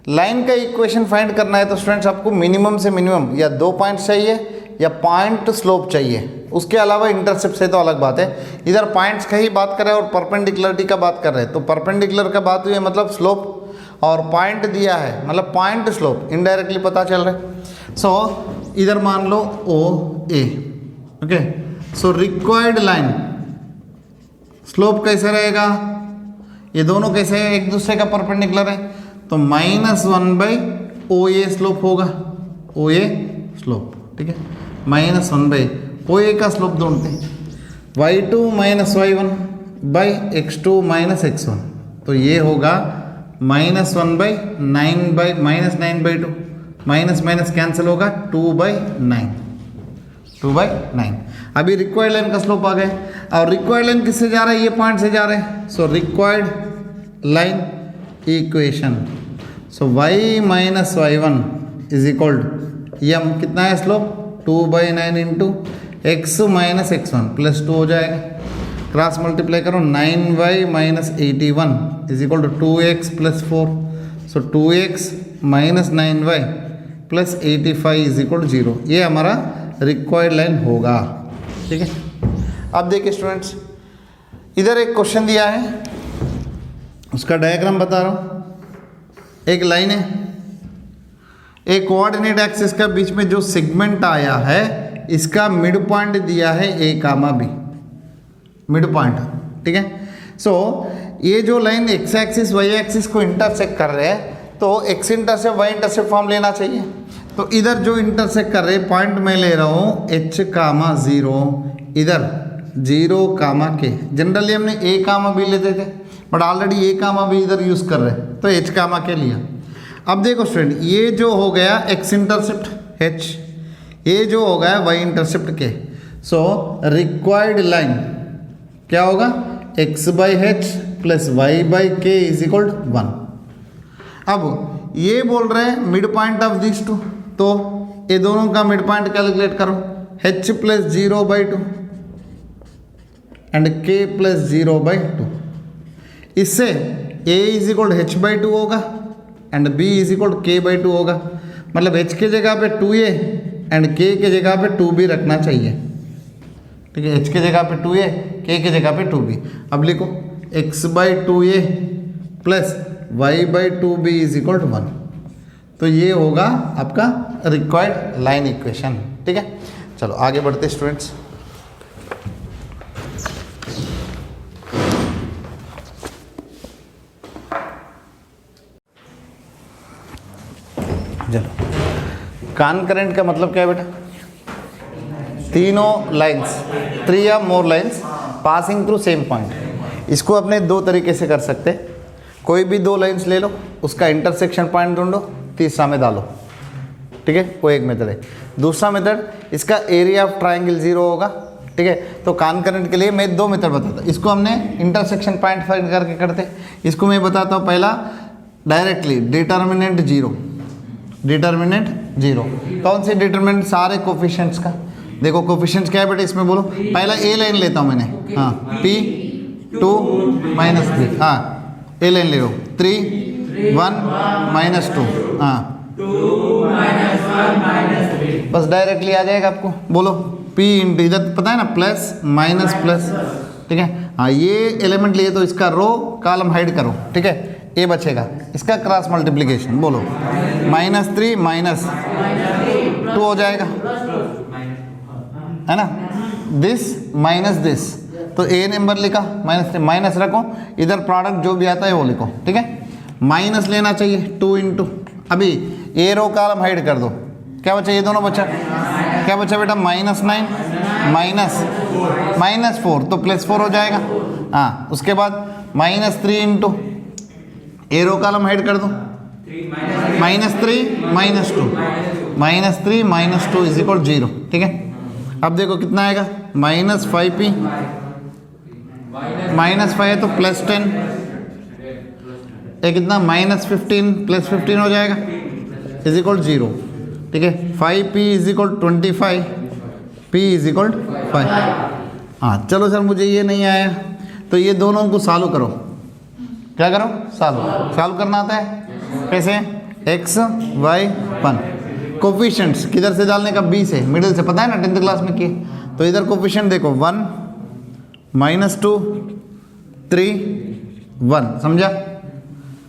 S1: लाइन का इक्वेशन फाइंड करना है तो स्टूडेंट्स आपको मिनिमम से मिनिमम या 2 पॉइंट चाहिए या पॉइंट स्लोप चाहिए, उसके अलावा इंटरसेप्ट से तो अलग बात है। इधर पॉइंट्स का ही बात कर रहे हैं और परपेंडिकुलरिटी का बात कर रहे हैं, तो परपेंडिकुलर का बात हुई है मतलब स्लोप, और पॉइंट दिया है मतलब पॉइंट स्लोप इनडायरेक्टली पता चल रहा है। सो इधर मान लो O A, okay. So required line slope कैसे रहेगा, ये दोनों कैसे है, एक दूसरे का परपेंडिकुलर है, तो -1 ओ ए स्लोप होगा, ओ ए स्लोप, ठीक है। -1 ओ ए का स्लोप ढूंढते हैं, y2 - y1 x2 - x1, तो ये होगा -9/2, माइनस माइनस कैंसिल होगा 2/9। अभी रिक्वायर्ड लाइन का स्लोप आ गया, और रिक्वायर्ड लाइन किससे जा रहा है, ये पॉइंट से जा रहे हैं। So required line equation, so y - y1 is equal to M, कितना है स्लोप 2/9 इंटू x - x1 +2 हो जाएगा, क्रॉस मल्टीप्लाई करो 9y - 81 is equal to 2x + 4, so 2x - 9y + 85 is equal to 0। ये हमारा रिक्वायर्ड लाइन होगा, ठीक है। अब देखिए स्टूडेंट्स, इधर एक क्वेश्चन दिया है, उसका डायग्राम बता रहा हूँ। एक लाइन है, एक कोऑर्डिनेट एक्सिस का बीच में जो सेगमेंट आया है, इसका मिड पॉइंट दिया है a, b, मिड पॉइंट, ठीक है। सो ये जो line x axis y axis को इंटरसेक्ट कर रहे हैं, तो x intercept y intercept form लेना चाहिए। तो इधर जो इंटरसेक्ट कर रहे हैं पॉइंट मैं ले रहा हूँ h, 0, इधर 0, k। जनरली हमने a, b लेते थे, बट ऑलरेडी a, b इधर यूज़ कर रहे हैं, तो h, k लिया। अब देखो स्टूडेंट, ये जो हो गया x इंटरसेप्ट h, ये जो हो गया y इंटरसेप्ट k। सो रिक्वायर्ड लाइन क्या होगा, x/h + y/k is equal to 1। अब ये बोल रहे हैं mid point of this two, तो ये दोनों का मिड पॉइंट कैलकुलेट करो, h + 0/2 एंड k + 0/2। इससे a इज इक्वल h/2 होगा and b is equal k/2 होगा, मतलब h के जगह पे 2a एंड k के जगह पे 2b रखना चाहिए, ठीक है। h के जगह पे 2a, k के जगह पे 2b। अब लिखो x/2a + y/2b is equal to 1, तो ये होगा आपका रिक्वायर्ड लाइन इक्वेशन, ठीक है। चलो आगे बढ़ते स्टूडेंट्स। चलो, कॉन्करेंट का मतलब क्या है बेटा, तीनों लाइंस, 3 या more lines passing through same point. इसको अपने 2 तरीके से कर सकते, कोई भी 2 लाइंस ले लो, उसका इंटरसेक्शन पॉइंट ढूंढो, तीसरा में डालो, ठीक है। वो एक मेथड है। दूसरा मेथड, इसका एरिया ऑफ ट्राइंगल 0 होगा, ठीक है। तो कॉन्करेंट के लिए मैं 2 मेथड बताता हूँ। इसको हमने इंटरसेक्शन पॉइंट फाइंड करके करते, इसको मैं बताता हूँ। पहला डायरेक्टली डिटर्मिनेंट 0, डिटर्मिनेंट 0। कौन सी डिटर्मिनेंट, सारे कोफिशिएंट्स का। देखो कोफिशिएंट्स क्या है बेटा, इसमें बोलो। पहला ए लाइन लेता हूँ मैंने, हाँ, p2 - 3, हाँ, ए लाइन ले लो, 3 1 -2, हाँ,
S2: 2 - 1 - 3,
S1: बस डायरेक्टली आ जाएगा आपको। बोलो p इंटू, इधर पता है ना, प्लस माइनस प्लस, ठीक है। हाँ, ये एलिमेंट लिए तो इसका रो कॉलम हाइड करो, ठीक है, ए बचेगा। इसका क्रॉस मल्टीप्लिकेशन बोलो, -3 - 2 हो जाएगा, है ना, दिस माइनस दिस, तो ए नंबर लिखा, -3, माइनस रखो, इधर प्रोडक्ट जो भी आता है वो लिखो, ठीक है। माइनस लेना चाहिए 2 इंटू, अभी ए रो कॉलम हाइड कर दो, क्या बचा, ये दोनों बचा, क्या बचा बेटा, -9 -4, तो +4 हो जाएगा। हाँ, उसके बाद -3 इंटू, ए रो कॉलम हाइड कर दो, -3 - 2 इज इक्वल 0, ठीक है। अब देखो कितना आएगा, -5p, -5 है तो +10, ये कितना, -15 + 15 हो जाएगा, इज इक्वल 0, ठीक है। 5p is equal 25, p is equal 5। हाँ, चलो सर मुझे ये नहीं आया, तो ये दोनों को सॉल्व करो। क्या करो, सॉल्व करना आता है कैसे, एक्स वाई 1। कोफिशिएंट्स किधर से डालने का, बी से, मिडिल से, पता है ना 10th क्लास में किए। तो इधर कोफिशिएंट देखो 1 -2 3 1, समझा।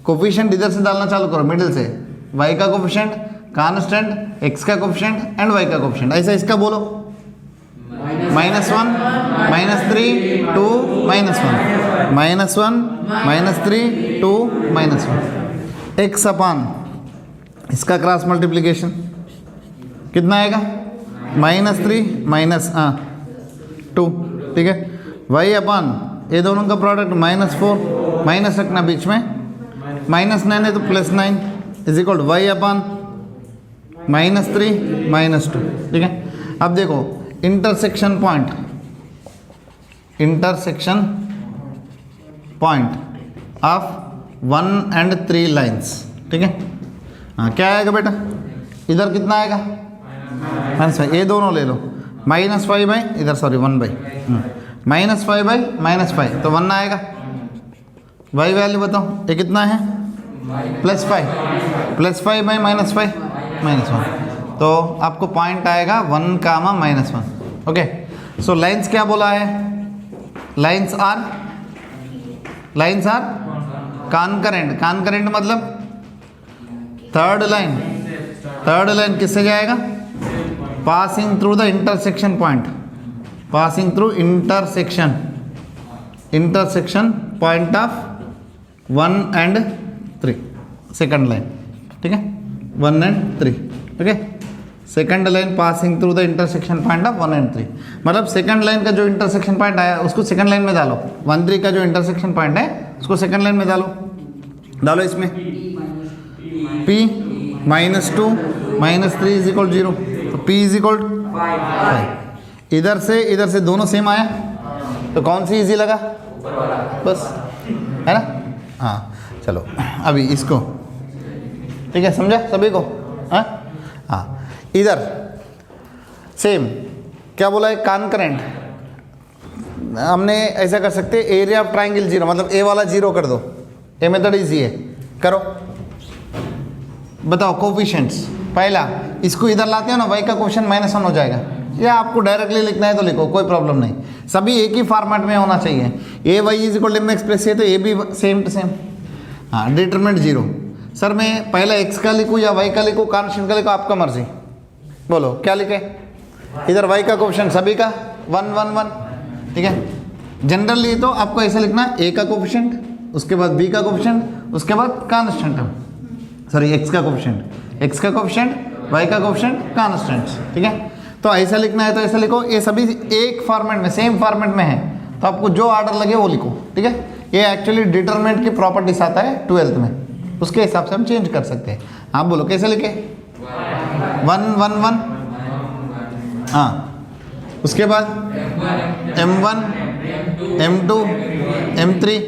S1: कोफिशिएंट इधर से डालना चालू करो मिडिल से, y का कोफिशिएंट, कांस्टेंट, x का कोफिशिएंट एंड y का कोफिशिएंट। ऐसा इसका बोलो -1 -3 2 -1 -1 -3 2 -1 x अपान इसका क्रॉस मल्टीप्लिकेशन कितना आएगा, -3 -2, ठीक है। y अपान ये दोनों का प्रोडक्ट -4, माइनस रखना बीच में, -9 है तो +9 इज इक्वल टू y अपान -3 -2, ठीक है। अब देखो intersection point of 1 and 3 lines, ठीक है। हाँ, क्या आएगा बेटा, इधर कितना आएगा -5, ये दोनों ले लो, -5 बाई इधर, सॉरी 1 बाई, -5 बाई -5 तो 1 आएगा। y वैल्यू बताओ, ये कितना है, +5 बाई -5 -1, तो आपको पॉइंट आएगा 1, -1। ओके, सो लाइन्स क्या बोला है, लाइन्स आर कॉन्करेंट मतलब थर्ड लाइन किससे जाएगा, passing through the intersection point, intersection point of 1 and 3, second line, ठीक है, 1 and 3, okay. Second line passing through the intersection point of 1 and 3, मतलब सेकंड लाइन का जो इंटरसेक्शन पॉइंट आया उसको सेकंड लाइन में डालो, 1 3 का जो इंटरसेक्शन पॉइंट है उसको सेकंड लाइन में डालो इसमें p -2 -3 इज इक्वल 0, तो p इज इक्वल 5। इधर से दोनों सेम आया तो कौन सी इजी लगा, बस, है ना। हाँ चलो अभी इसको, ठीक है, समझा सभी को, हाँ। इधर सेम क्या बोला है, कॉन्करेंट, हमने ऐसा कर सकते हैं, एरिया ऑफ ट्राइंगल 0, मतलब ए वाला 0 कर दो, ये मेथड इजी है, करो। बताओ कोफिशिएंट्स, पहला इसको इधर लाते हो ना, y का कोफिशिएंट -1 हो जाएगा, या आपको डायरेक्टली लिखना है तो लिखो, कोई प्रॉब्लम नहीं, सभी एक ही फॉर्मेट में होना चाहिए। A Y is equal to mx plus, तो ये भी सेम टू सेम। हाँ, डिटरमिनेंट 0, सर मैं पहला x का लिखूँ या y का लिखूँ, कांस्टेंट का लिखूँ, आपका मर्जी, बोलो क्या लिखे। इधर y का कोफिशिएंट सभी का 1 1 1, ठीक है। जनरली तो आपको ऐसा लिखना, a का कोफिशिएंट, उसके बाद b का कोफिशिएंट, उसके बाद कांस्टेंट, सॉरी x का कोफिशिएंट, y का कोफिशिएंट, कांस्टेंट, ठीक है। तो ऐसा लिखना है तो ऐसा लिखो, ये सभी एक फॉर्मेट में, सेम फॉर्मेट में है, तो आपको जो ऑर्डर लगे वो लिखो, ठीक है। ये एक्चुअली डिटरमिनेंट की प्रॉपर्टीज आता है 12th में, उसके हिसाब से हम चेंज कर सकते हैं। आप बोलो कैसे लिखे, 1 1 1, हाँ, उसके बाद m1 m2 m3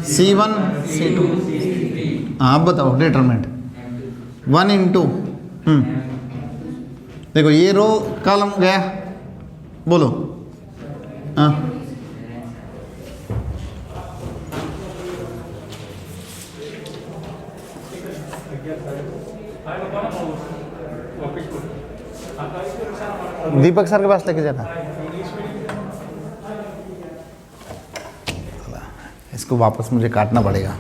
S1: c1 c2, हाँ आप बताओ डिटरमिनेंट 1 into, देखो ये रो कॉलम गया, बोलो, हाँ दीपक सर के पास लेके जाना, इसको वापस मुझे काटना पड़ेगा, हाँ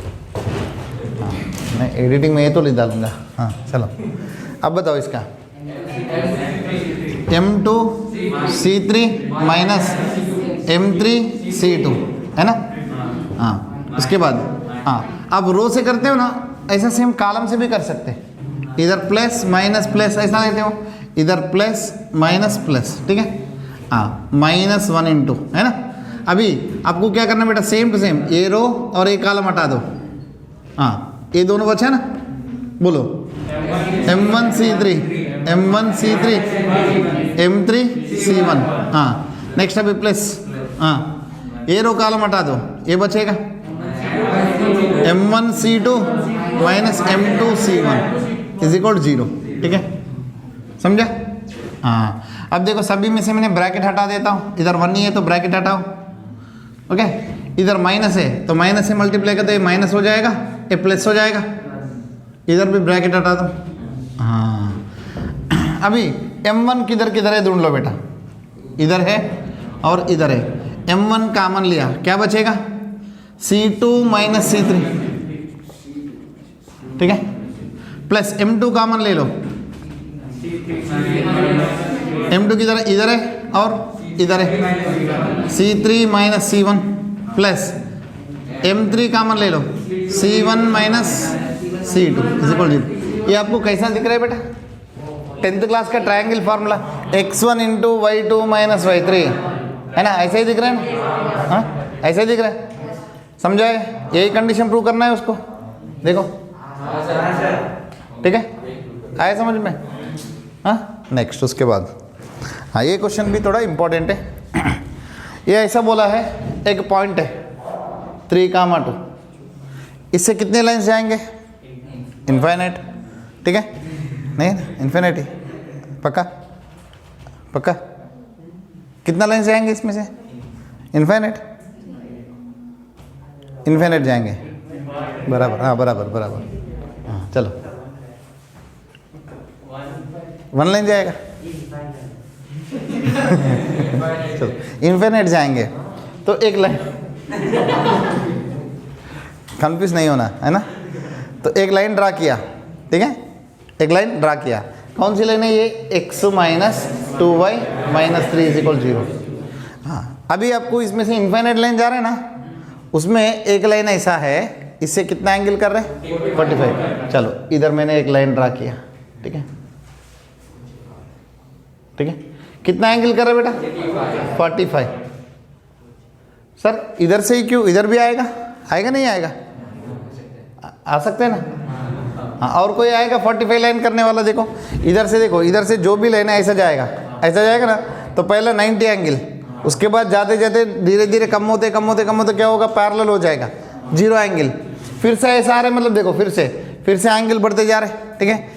S1: मैं एडिटिंग में ये तो ले डालूंगा। हाँ चलो अब बताओ इसका, m2 c3 minus m3 c2, है ना। हाँ उसके बाद, हाँ अब रो से करते हो ना, ऐसा सेम कॉलम से भी कर सकते हैं, इधर प्लस माइनस प्लस ऐसा लेते हो, इधर प्लस माइनस प्लस, ठीक है। हाँ -1 into, है ना। अभी आपको क्या करना बेटा, सेम टू सेम ये रो और ये कॉलम हटा दो, हाँ ये दोनों बचा ना, बोलो m1 c3 m3 c1, हाँ नेक्स्ट अभी प्लस, हाँ ये रो कॉलम हटा दो, ये बचेगा m1 c2 minus m2 c1 is equal 0, ठीक है, समझा। हाँ अब देखो सभी में से मैंने ब्रैकेट हटा देता हूँ, इधर 1 ही है तो ब्रैकेट हटाओ, ओके। इधर माइनस है तो माइनस से मल्टीप्लाई करते माइनस हो जाएगा, ये प्लस हो जाएगा, इधर भी ब्रैकेट हटा दो। हाँ, अभी m1 किधर किधर है ढूंढ लो बेटा। इधर है और इधर है। m1 कॉमन लिया, क्या बचेगा? C2 माइनस C3, ठीक है, प्लस m2 कॉमन ले लो। m2 किधर है? इधर है और इधर है। C3 minus C1 plus m3 common ले लो, C1 minus C2 is equal 0। ये आपको कैसा दिख रहा है बेटा? 10th क्लास का triangle formula, x1 into y2 minus y3, है ना? ऐसे ही दिख रहा है ना? हाँ, ऐसे ही दिख रहा है। समझाए? यही कंडीशन प्रूव करना है उसको। देखो, ठीक है, आया समझ में? हाँ, नेक्स्ट उसके बाद, हाँ ये क्वेश्चन भी थोड़ा इंपॉर्टेंट है। ये ऐसा बोला है, एक पॉइंट है 3, 2, इससे कितने लाइन्स जाएंगे? इनफाइनाइट, ठीक है? नहीं, इन्फिनिटी, पक्का पक्का। कितना लाइन जाएंगे इसमें से? इन्फिनिट, इन्फिनिट जाएंगे, बराबर। हाँ बराबर बराबर। हाँ चलो, 1 लाइन जाएगा। चलो, इन्फिनिट जाएंगे तो एक लाइन, कंफ्यूज नहीं होना है ना। तो एक लाइन ड्रा किया, ठीक है, एक लाइन ड्रा किया। कौन सी लाइन है ये? x minus 2y minus 3 is equal 0। हाँ, अभी आपको इसमें से इन्फाइनाइट लाइन जा रहा है ना, उसमें एक लाइन ऐसा है, इससे कितना एंगल कर रहे हैं? 45। चलो, इधर मैंने एक लाइन ड्रा किया, ठीक है, ठीक है, कितना एंगल कर रहा है बेटा? 45। सर इधर से ही क्यों? इधर भी आएगा, आएगा नहीं आएगा? आ सकते हैं ना। हाँ, और कोई आएगा 45 लाइन करने वाला? देखो इधर से, देखो इधर से जो भी लाइन है ऐसा जाएगा, ऐसा जाएगा ना। तो पहले 90 एंगल, उसके बाद जाते जाते धीरे धीरे कम होते क्या होगा? पैरेलल हो जाएगा, 0 एंगल। फिर से ऐसा आ रहा है, मतलब देखो फिर से एंगल बढ़ते जा रहे हैं, ठीक है,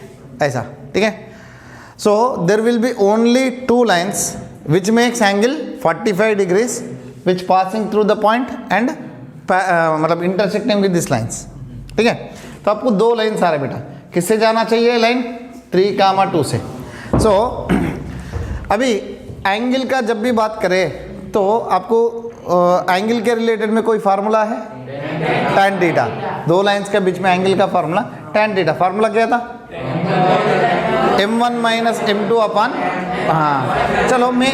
S1: ऐसा, ठीक है। So there will be only 2 lines which makes angle 45 degrees which passing through the point and मतलब इंटरसेक्टिंग विद दिस लाइन्स, ठीक है। तो आपको 2 लाइन आ रहे बेटा, किससे जाना चाहिए? लाइन 3, 2 से। सो अभी एंगल का जब भी बात करें तो आपको एंगल के रिलेटेड में कोई फार्मूला है? tan theta. 2 लाइंस के बीच में एंगल का फार्मूला tan थीटा। फार्मूला क्या था? m1 माइनस m2 अपान, हाँ चलो मैं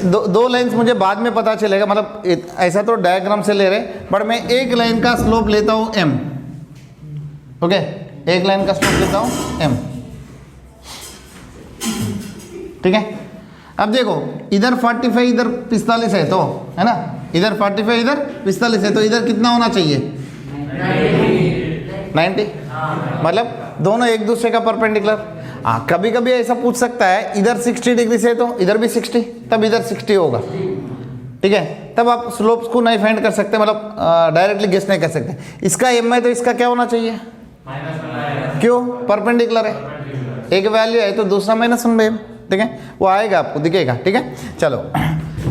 S1: दो लाइंस मुझे बाद में पता चलेगा, मतलब ऐसा तो डायग्राम से ले रहे, बट मैं एक लाइन का स्लोप लेता हूँ m, ओके, एक लाइन का स्लोप लेता हूँ m, ठीक है। अब देखो इधर 45 इधर 45 है तो, है ना, इधर 45 इधर 45 है, तो इधर कितना होना चाहिए? 90। मतलब दोनों एक दूसरे का परपेंडिकुलर। हाँ, कभी कभी ऐसा पूछ सकता है इधर 60 डिग्री से तो इधर भी 60, तब इधर 60 होगा, ठीक है। तब आप स्लोप्स को नहीं फाइंड कर सकते, मतलब डायरेक्टली गेस नहीं कर सकते। इसका m है तो इसका क्या होना चाहिए? क्यों? परपेंडिकुलर है, एक वैल्यू है तो दूसरा -1/m, ठीक है, वो आएगा आपको दिखेगा, ठीक है। चलो,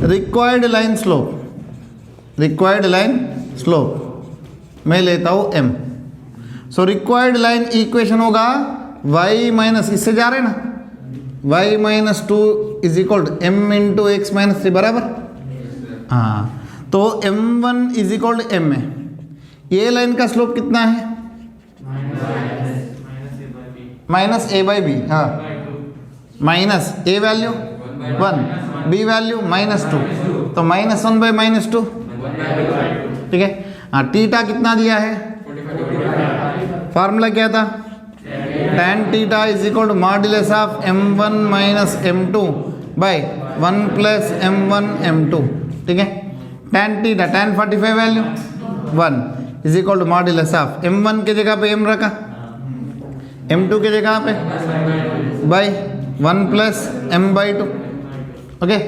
S1: required line slope, required line slope मैं लेता हूँ m। So required line equation होगा y माइनस, इससे जा रहे हैं ना, y minus 2 is equal to m into x minus 3 बराबर। हाँ, तो m1 is equal to m है। ये लाइन का स्लोप कितना है? माइनस a बाई बी, हाँ, minus a value 1, b value -2, तो -1/-2, ठीक है। हाँ, थीटा कितना दिया है? फार्मूला क्या था? tan theta is equal to modulus of m1 minus m2 by 1 plus m1 m2, ठीक है। tan theta, tan 45 value 1 is equal to modulus of m1 के जगह पे m रखा, m2 के जगह पे by 1 plus m/2, okay.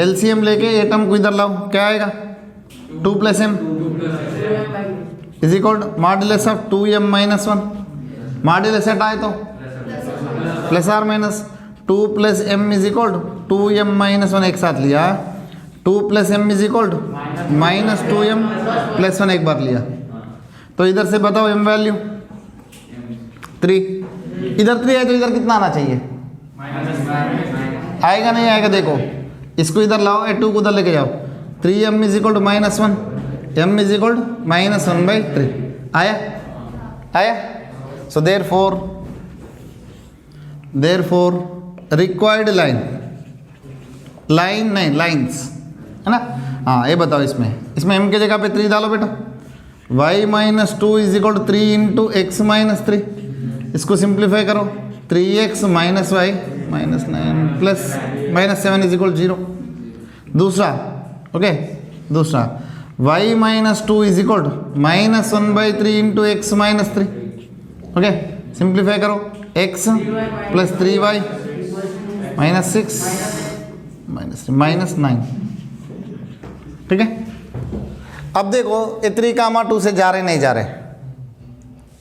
S1: LCM लेके ये टर्म को इधर लाओ, क्या आएगा? 2 plus m is equal to modulus of 2m minus 1, modulus हटाए तो plus are minus 2 plus m is equal to 2m minus 1 एक साथ लिया, 2 plus m is equal to -2m plus 1 एक बार लिया, तो इधर से बताओ m वैल्यू 3, इधर 3 है तो इधर कितना आना चाहिए? आएगा नहीं आएगा? देखो इसको इधर लाओ, 2 को उधर लेके जाओ, 3m is equal to -1, m is equal to -1/3। आया आया? सो देयरफॉर रिक्वायर्ड लाइन नहीं लाइन्स है ना। हाँ ये बताओ, इसमें m की जगह पे 3 डालो बेटा, y-2 is equal to 3 into x - 3, इसको सिंप्लीफाई करो, 3x - y -9 plus -7 is equal 0। दूसरा ओके, दूसरा y-2 is equal to -1/3 into x - 3, okay simplify करो, x प्लस 3y -6 -9, ठीक है। अब देखो ये 3, 2 से जा रहे नहीं जा रहे,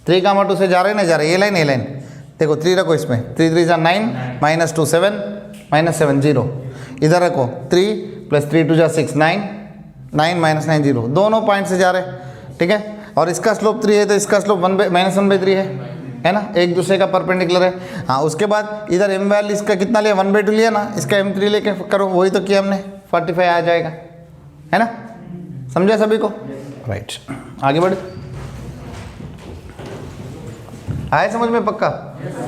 S1: 3, 2 से जा रहे नहीं जा रहे, ये लाइन देखो 3 रखो इसमें, 3 3 जा 9 -2 7 -7 0, इधर रखो 3 प्लस 3 2 जा 6 9 9 -9 0, दोनों पॉइंट से जा रहे, ठीक है। और इसका स्लोप 3 है तो इसका स्लोप -1/3 है ना, एक दूसरे का परपेंडिकुलर है। हाँ उसके बाद इधर m वैल्यू इसका कितना लिया, 1/2 लिया ना, इसका m3 लेके करो, वही तो किया हमने, 45 आ जाएगा, है ना। समझा सभी को? राइट, आगे बढ़े। आए समझ में पक्का?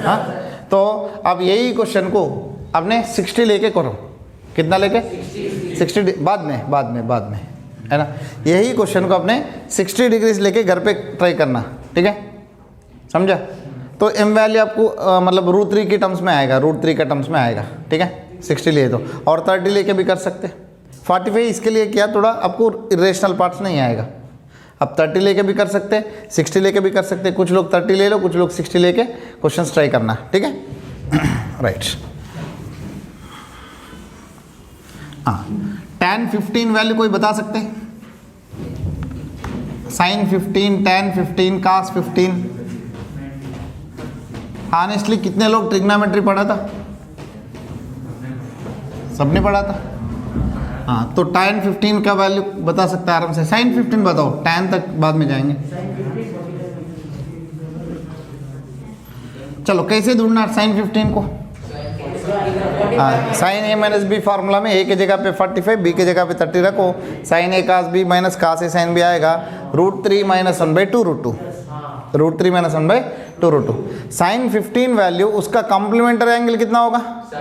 S1: हाँ तो अब यही क्वेश्चन को आपने 60 लेके करो, कितना लेके? 60 बाद में है ना। यही क्वेश्चन को आपने 60 डिग्रीज लेके घर पे ट्राई करना, ठीक है, समझा। तो m वैल्यू आपको मतलब √3 की टर्म्स में आएगा, √3 का टर्म्स में आएगा, ठीक है, 60 लिए तो, और 30 लेके भी कर सकते। 45 इसके लिए किया, थोड़ा आपको इरेशनल पार्ट्स नहीं आएगा। अब 30 लेके भी कर सकते, 60 लेके भी कर सकते, कुछ लोग 30 ले लो, कुछ लोग 60 लेके क्वेश्चंस ट्राई करना, ठीक है। राइट, हाँ tan 15 वैल्यू कोई बता सकते हैं? sin 15, tan 15, cos 15। ऑनेस्टली कितने लोग ट्रिग्नोमेट्री पढ़ा था? सबने पढ़ा था। हाँ तो tan 15 का वैल्यू बता सकता है आराम से, sin 15 बताओ, tan तक बाद में जाएंगे। चलो कैसे ढूंढना sin 15 को? sin a minus b formula में a की जगह पे 45, b की जगह पे 30 रखो, sin a cos b minus cos a sin b आएगा √3 - 1/2 √2, √3 - 1/2 √2। sin 15 वैल्यू उसका कॉम्प्लीमेंट्री एंगल कितना होगा?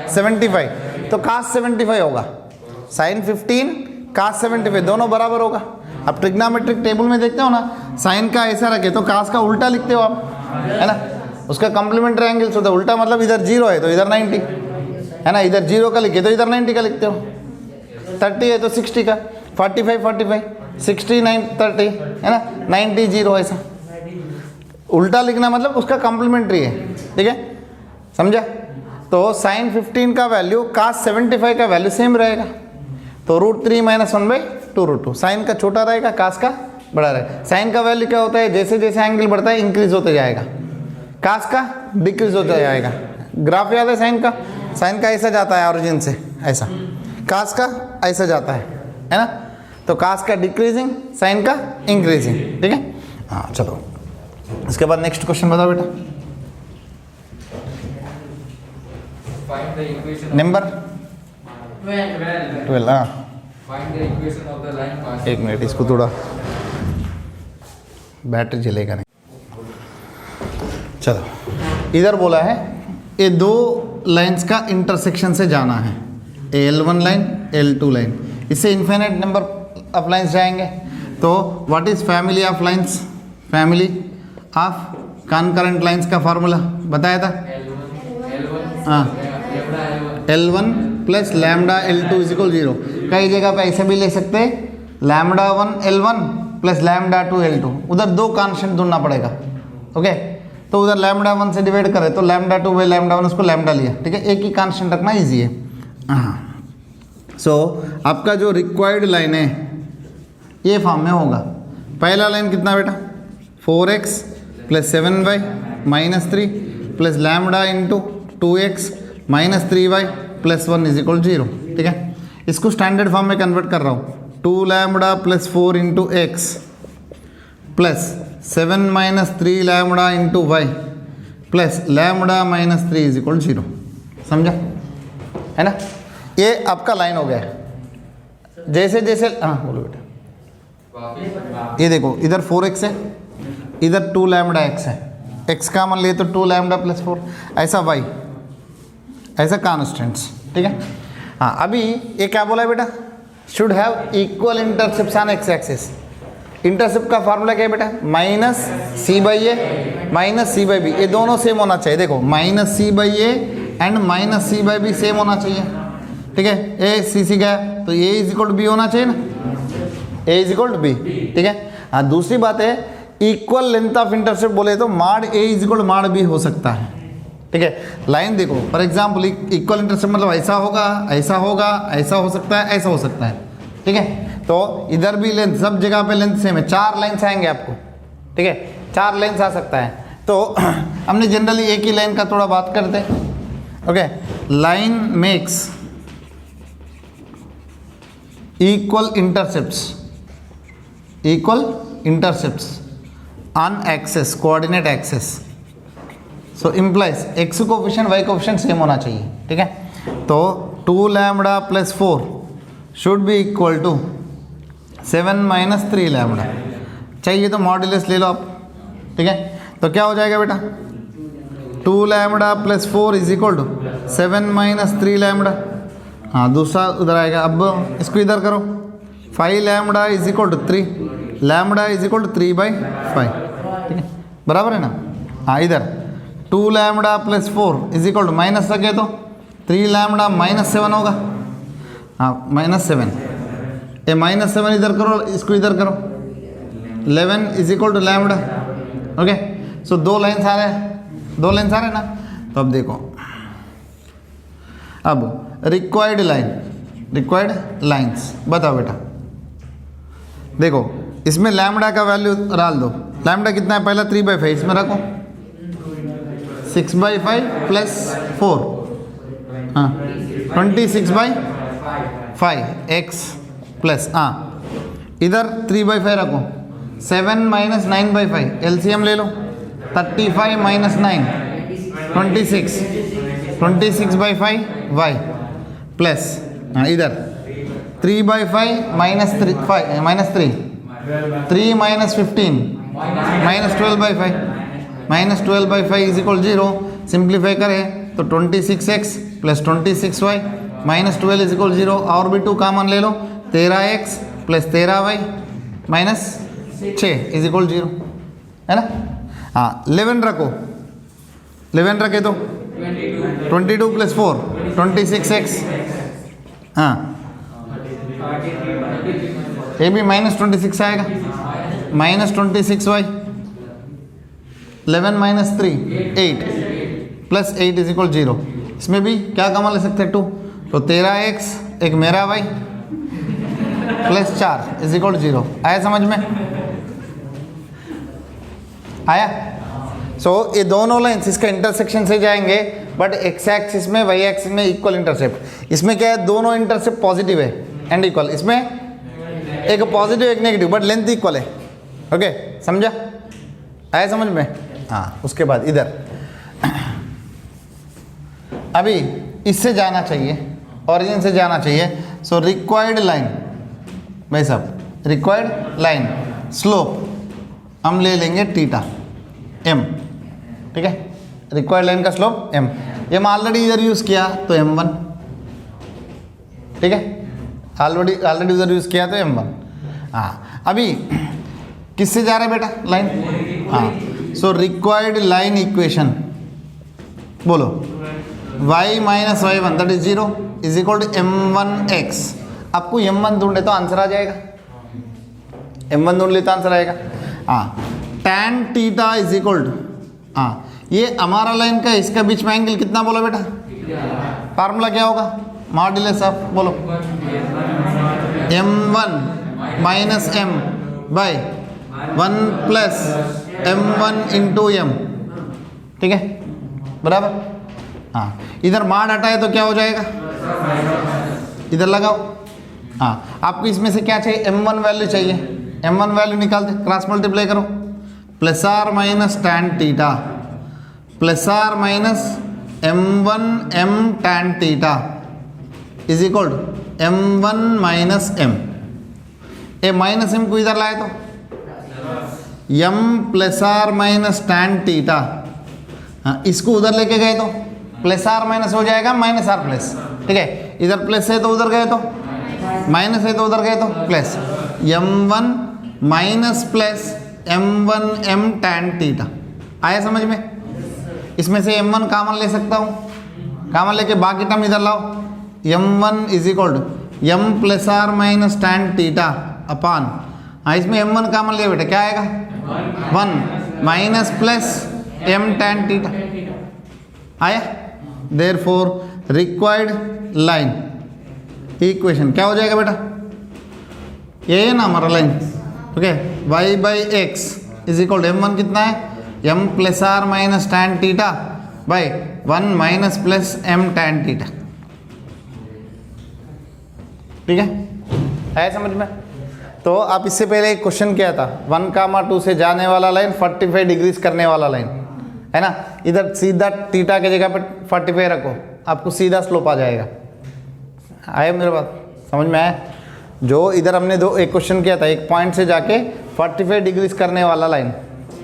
S1: 75, तो cos 75 होगा, sin 15 cos 75 दोनों बराबर होगा। अब ट्रिग्नोमेट्रिक टेबल में देखते हो ना, sin का ऐसा रखे तो cos का उल्टा लिखते हो आप, है ना, उसका कॉम्प्लीमेंट्री एंगल होता है उल्टा, मतलब इधर 0 है तो इधर 90, है ना, इधर 0 का लिखे तो इधर 90 का लिखते हो, 30 है तो 60 का, 45 60 9 30, है ना, 90 0, ऐसा उल्टा लिखना मतलब उसका कॉम्प्लीमेंट्री है, ठीक है, समझा। तो sin 15 का वैल्यू cos 75 का वैल्यू सेम रहेगा, तो √3 - 1/2 √2, साइन का छोटा रहेगा, cos का बड़ा रहेगा। साइन का वैल्यू क्या होता है? जैसे जैसे एंगल बढ़ता है इंक्रीज होते जाएगा, cos का डिक्रीज होता जाएगा। ग्राफ याद है साइन का? साइन का ऐसा जाता है ऑरिजिन से, ऐसा, cos का ऐसा जाता है ना, तो cos का डिक्रीजिंग, साइन का इंक्रीजिंग, ठीक है। हाँ चलो इसके बाद नेक्स्ट क्वेश्चन बताओ बेटा, नंबर 12। हाँ एक मिनट, इसको थोड़ा बैटरी चलेगा नहीं। चलो इधर बोला है ये दो लाइंस का इंटरसेक्शन से जाना है, L1 लाइन L2 लाइन, इससे इन्फिनिट नंबर ऑफ लाइंस जाएंगे। तो what is family of lines? Family of concurrent lines का फॉर्मूला बताया था, हाँ L1 plus lambda L2 is equal 0। कई जगह पे ऐसे भी ले सकते हैं, λ1 L1 प्लस λ2 L2, उधर दो कांस्टेंट ढूंढना पड़ेगा, ओके। तो उधर λ1 से डिवाइड करें तो λ2 बाई λ1, उसको लैम्डा लिया, ठीक है, एक ही कांस्टेंट रखना इजी है। हाँ सो आपका जो रिक्वायर्ड लाइन है ये फॉर्म में होगा। पहला लाइन कितना बेटा? 4x plus 7y minus 3 plus lambda into 2x minus 3y plus 1 is equal 0, ठीक है। इसको स्टैंडर्ड फॉर्म में कन्वर्ट कर रहा हूँ, 2 lambda plus 4 into x plus 7 minus 3 lambda into y plus lambda minus 3 is equal 0। समझा है ना? ये आपका लाइन हो गया है। जैसे जैसे हाँ बोलो बेटा, ये देखो इधर 4x है, इधर 2 लैम्बडा x है, x का मान लिए तो 2 लैम्बडा प्लस 4, ऐसा y, ऐसा कॉन्स्टेंट्स। ठीक है। हाँ अभी ये क्या बोला है बेटा, should have equal intercept on x axis. Intercept का फार्मूला क्या है बेटा, minus c by a minus c by b, ये दोनों सेम होना चाहिए। देखो minus c by a and minus c by b same होना चाहिए। ठीक है, ए सी सी गया तो a is equal to b होना चाहिए ना, a is equal to b. ठीक है। हाँ दूसरी बात है, इक्वल लेंथ ऑफ इंटरसेप्ट बोले तो माड ए इज इक्वल टू माड बी हो सकता है। ठीक है, लाइन देखो फॉर एग्जाम्पल इक्वल इंटरसेप्ट मतलब ऐसा होगा, ऐसा होगा, ऐसा हो सकता है, ऐसा हो सकता है। ठीक है, तो इधर भी लेंथ, सब जगह पे लेंथ सेम है, 4 लाइन्स आएंगे आपको। ठीक है, 4 लाइन्स आ सकता है। तो हमने जनरली एक ही लाइन का थोड़ा बात करते हैं। Okay, line makes equal intercepts on axes, coordinate axes. So implies x coefficient y coefficient same होना चाहिए। ठीक है, तो 2 lambda plus 4 should be equal to 7 minus 3 lambda. चाहिए तो मॉड्यूलस ले लो आप। ठीक है, तो क्या हो जाएगा बेटा, 2 lambda plus 4 is equal to 7 minus 3 lambda. हाँ दूसरा उधर आएगा, अब इसको इधर करो, 5 lambda is equal to 3 lambda is equal to 3/5। ठीक है, बराबर है ना? हाँ इधर 2 lambda plus 4 is equal to minus रखे तो 3 लैम्बडा माइनस 7 होगा। हाँ -7, ये -7 इधर करो, इसको इधर करो, 11 is equal to lambda. Okay, so 2 lines आ रहे हैं, 2 लाइन्स आ रहे हैं ना? तो अब देखो, अब रिक्वायर्ड लाइन्स बताओ बेटा। देखो इसमें लैम्बडा का वैल्यू डाल दो, लैम्बडा कितना है, पहला 3/5 इसमें रखो, 6/5 प्लस 4, हाँ 26/5 x प्लस, हाँ इधर 3/5 रखो, 7 माइनस 9/5 एलसीएम ले लो, 35 माइनस 9 26/5 y प्लस, हाँ इधर 3/5 minus 3 3 minus 15 minus 12/5 is equal 0। Simplify करें तो 26x plus 26y minus 12 is equal 0, और भी 2 कॉमन ले लो, 13x plus 13y minus 6 is equal 0, है ना? हाँ 11 रखो, 11 रखे तो 22 प्लस 4 26x, हाँ ये भी -26 आएगा, minus 26y 11 minus 3 8 plus 8 is equal 0। इसमें भी क्या कॉमन ले सकते हैं, 2, तो 13x एक मेरा y प्लस 4 इज इक्वल 0। आया समझ में? आया? सो ये दोनों लाइन्स इसका इंटरसेक्शन से जाएंगे, बट एक्स एक्सिस में वाई एक्सिस में इक्वल इंटरसेप्ट। इसमें क्या है, दोनों इंटरसेप्ट पॉजिटिव है एंड इक्वल, इसमें एक पॉजिटिव एक नेगेटिव, बट लेंथ इक्वल है। ओके समझा? आया समझ में? हाँ उसके बाद इधर अभी इससे जाना चाहिए, ओरिजिन से जाना चाहिए। सो रिक्वायर्ड लाइन, भाई साहब रिक्वायर्ड लाइन स्लोप हम ले लेंगे थीटा m। ठीक है, रिक्वायर्ड लाइन का स्लोप m, m ऑलरेडी इधर यूज किया तो m1। ठीक है, ऑलरेडी उधर यूज किया तो m1। हाँ अभी किससे जा रहा है बेटा लाइन? हाँ सो रिक्वायर्ड लाइन इक्वेशन बोलो, y minus y1 that is 0 is equal to m1x। आपको m1 ढूंढे तो आंसर आ जाएगा, m1 ढूंढ ले तो आंसर आएगा। हाँ tan theta is equal to, हाँ ये हमारा लाइन का, इसका बीच में एंगल कितना बोला बेटा? फार्मूला क्या होगा? मॉड्यूलस ऑफ बोलो, m1 minus m by 1 plus m1 into m। ठीक है बराबर? हाँ इधर माड हटाए तो क्या हो जाएगा, इधर लगाओ। हाँ आपको इसमें से क्या चाहिए, m1 वैल्यू चाहिए, m1 वैल्यू निकाल दे, क्रॉस मल्टीप्लाई करो, plus are minus tan theta plus are minus m1 m tan theta is equal to m1 minus m। A minus m को इधर लाए तो m plus are minus tan theta, हाँ इसको उधर लेके गए तो प्लस आर माइनस हो जाएगा माइनस आर प्लस, ठीक है। इधर प्लस है तो उधर गए तो माइनस है तो उधर गए तो plus, m1 minus plus m1 m tan theta. आया समझ में? इसमें से m1 कॉमन ले सकता हूँ, कॉमन लेके बाकी टर्म इधर लाओ। m1 is equal to m plus are minus tan theta upon, हाँ इसमें m1 कॉमन ले बेटा, क्या आएगा 1 minus plus m tan theta. आया? देयरफॉर रिक्वायर्ड लाइन इक्वेशन क्या हो जाएगा बेटा? ये है ना हमारा line, okay. y by x is equal to m1 कितना है m plus are minus tan theta by 1 minus plus m tan theta, ठीक है। है समझ में? तो आप इससे पहले एक क्वेश्चन किया था 1, 2 से जाने वाला लाइन 45 डिग्रीज करने वाला लाइन, है ना। इधर सीधा थीटा की जगह पे 45 रखो, आपको सीधा स्लोप आ जाएगा। आया मेरे बात समझ में? आया? जो इधर हमने एक क्वेश्चन किया था, एक पॉइंट से जाके 45 डिग्रीज करने वाला लाइन,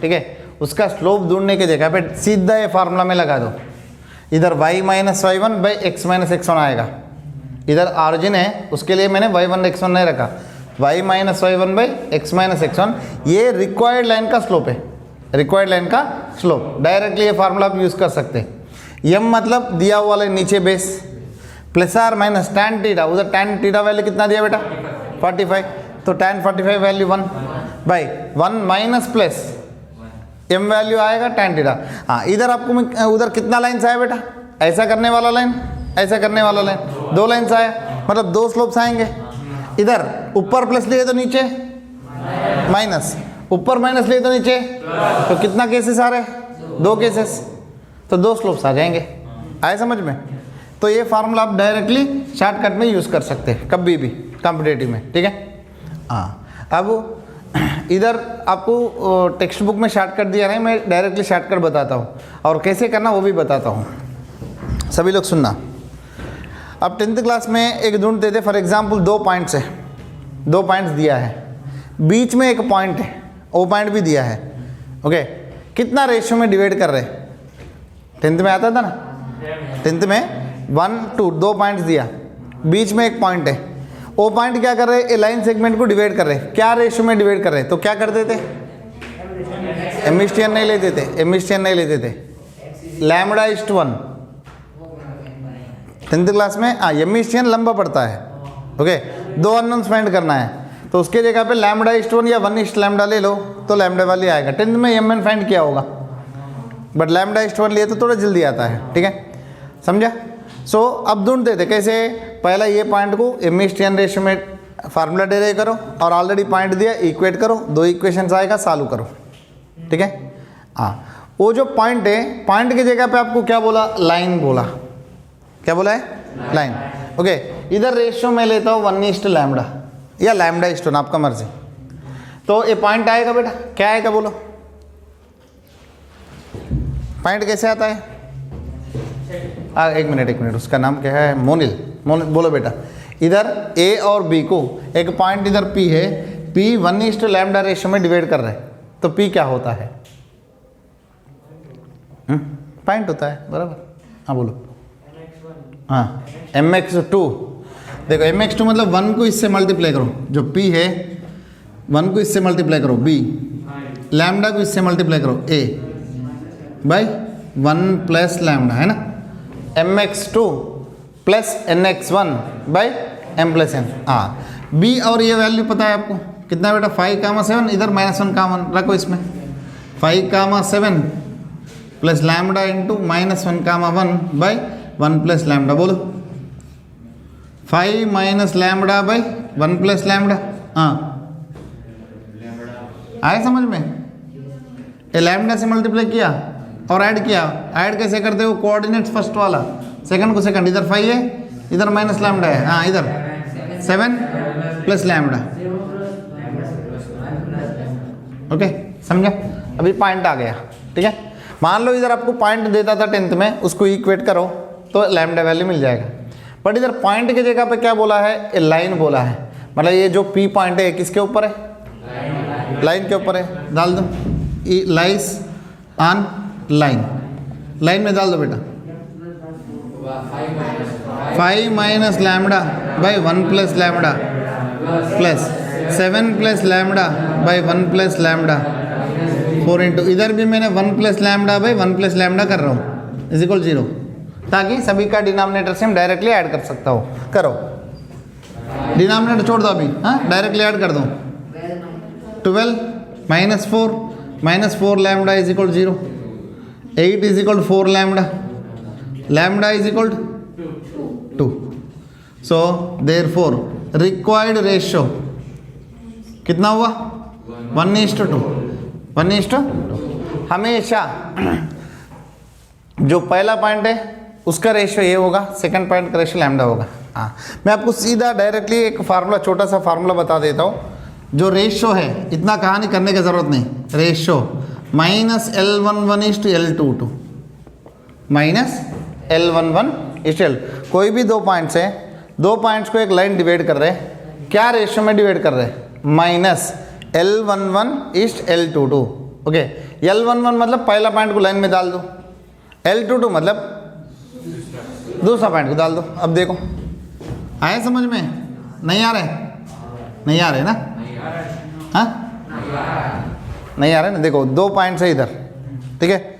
S1: ठीक है, उसका स्लोप ढूंढने की जगह पे सीधा ये फार्मूला में लगा दो। इधर y minus y1 by x minus x1 आएगा। इधर ऑरिजिन है, उसके लिए मैंने y1 x1 नहीं रखा, y minus y1 by x minus x1, ये रिक्वायर्ड लाइन का स्लोप है, रिक्वायर्ड लाइन का स्लोप। डायरेक्टली ये फार्मूला आप यूज़ कर सकते हैं। m मतलब दिया हुआ लाइन नीचे base, plus are minus tan theta, उधर टैन थीटा वैल्यू कितना दिया बेटा 45, तो tan 45 value 1 by 1 minus plus m value आएगा टैन थीटा। हाँ इधर आपको उधर कितना लाइन्स आया बेटा? ऐसा करने वाला लाइन, ऐसा करने वाला लाइन, 2 लाइन्स आया, मतलब 2 स्लोप्स आएंगे। इधर ऊपर प्लस लिए तो नीचे माइनस, ऊपर माइनस लिए तो नीचे, तो कितना केसेस आ रहे हैं? 2 केसेस, तो 2 स्लोप्स आ जाएंगे। आए समझ में? तो ये फार्मूला आप डायरेक्टली शॉर्टकट में यूज़ कर सकते हैं कभी भी कॉम्पिटेटिव में, ठीक है। हाँ अब इधर आपको टेक्स्ट बुक में शॉर्टकट दिया है, मैं डायरेक्टली शॉर्टकट बताता हूँ और कैसे करना वो भी बताता हूँ। सभी लोग सुनना। अब 10th क्लास में एक ढूंढते थे, फॉर एग्जांपल 2 पॉइंट्स है, 2 पॉइंट्स दिया है, बीच में एक पॉइंट है, वो पॉइंट भी दिया है, ओके। कितना रेशियो में डिवाइड कर रहे? 10th में आता था ना, 10th में 1 2 2 पॉइंट्स दिया, बीच में एक पॉइंट है, वो पॉइंट क्या कर रहे हैं? ए लाइन सेगमेंट को डिवाइड कर रहे हैं। क्या रेशियो में डिवाइड कर रहे हैं? तो क्या करते थे? एमिस्टियन नहीं लेते थे, एमिस्टियन नहीं लेते थे, λ/1। 10th क्लास में एमिस्टियन लंबा पड़ता है, ओके। 2 अननोन्स फाइंड करना है, तो उसके जगह पे λ/1 या 1:λ ले लो तो लैम्डा वाली आएगा। 10th में mn फाइंड किया होगा, बट λ/1 लिए तो थोड़ा जल्दी आता है, ठीक है, समझा? सो अब ढूंढते थे कैसे? पहला ये पॉइंट को एमिस्टियन रेशियो में फार्मूला डेराइव करो, और ऑलरेडी पॉइंट दिया इक्वेट करो, 2 इक्वेशंस आएगा, सॉल्व करो, ठीक है। हाँ वो जो पॉइंट है, पॉइंट की जगह पे आपको क्या बोला? लाइन बोला। क्या बोला है? Line, okay. इधर रेशियो में लेता हूँ 1:λ या λ/1, आपका मर्जी। तो ये पॉइंट आएगा बेटा, क्या आएगा बोलो? पॉइंट कैसे आता है? एक मिनट, उसका नाम क्या है? मोनिल। मोनिल बोलो बेटा। इधर ए और बी को, एक पॉइंट इधर पी है, पी 1:λ रेशियो में डिवाइड कर रहे हैं, तो पी क्या होता है? पॉइंट होता है, बराबर। हाँ बोलो। हाँ mx2, देखो mx2 मतलब 1 को इससे मल्टीप्लाई करो, जो p है 1 को इससे मल्टीप्लाई करो b, लैम्डा को इससे मल्टीप्लाई करो a बाई 1 प्लस लैम्डा, है ना। mx2 plus nx1 by m plus n। हाँ b और ये वैल्यू पता है आपको कितना बेटा? 5, 7, इधर -1 कॉमन रखो इसमें, 5, 7 plus lambda into -1, 1 by 1 plus lambda. बोलो 5 minus lambda by 1 plus lambda. हाँ आए समझ में? ये लैम्डा से मल्टीप्लाई किया और ऐड किया। ऐड कैसे करते हो? कोऑर्डिनेट्स फर्स्ट वाला, सेकंड को सेकंड, इधर 5 है, इधर माइनस लैम्डा है, हाँ इधर 7 प्लस लैम्डा, ओके समझा? अभी पॉइंट आ गया, ठीक है। मान लो इधर आपको पॉइंट देता था 10th में, उसको इक्वेट करो तो लैम्डा वैल्यू मिल जाएगा। बट इधर पॉइंट की जगह पे क्या बोला है, लाइन बोला है, मतलब ये जो पी पॉइंट है किसके ऊपर है, लाइन के ऊपर है। डाल दो लाइस ऑन लाइन, लाइन में डाल दो बेटा 5 minus lambda by 1 plus lambda plus 7 plus lambda by 1 plus lambda 4 into, इधर भी मैंने 1 plus lambda by 1 plus lambda कर रहा हूँ इज इक्वल 0, ताकि सभी का डिनोमिनेटर से हम डायरेक्टली ऐड कर सकता हो। करो, डिनोमिनेटर छोड़ दो अभी, हाँ डायरेक्टली ऐड कर दो। 12 minus 4 lambda is equal 0, 8 is equal 4 lambda, lambda is equal 2। So therefore required ratio कितना हुआ, 1:2, 1:2। हमेशा जो पहला पॉइंट है उसका रेशियो ये होगा, सेकंड पॉइंट का रेशियो लैम्डा होगा। हाँ, मैं आपको सीधा डायरेक्टली एक फार्मूला, छोटा सा फार्मूला बता देता हूँ। जो रेशियो है, इतना कहानी करने की ज़रूरत नहीं, रेशियो -L11:L22 -L11:L, कोई भी दो पॉइंट्स हैं, दो पॉइंट्स को एक लाइन डिवाइड कर रहे हैं, क्या रेशियो में डिवाइड कर रहे हैं, -L11:L22। ओके, L11 मतलब पहला पॉइंट को लाइन में डाल दो, L22 मतलब दूसरा पॉइंट को डाल दो। अब देखो आए समझ में, नहीं आ रहे, नहीं आ रहे ना, हाँ नहीं आ रहे ना। देखो दो पॉइंट्स है इधर, ठीक है,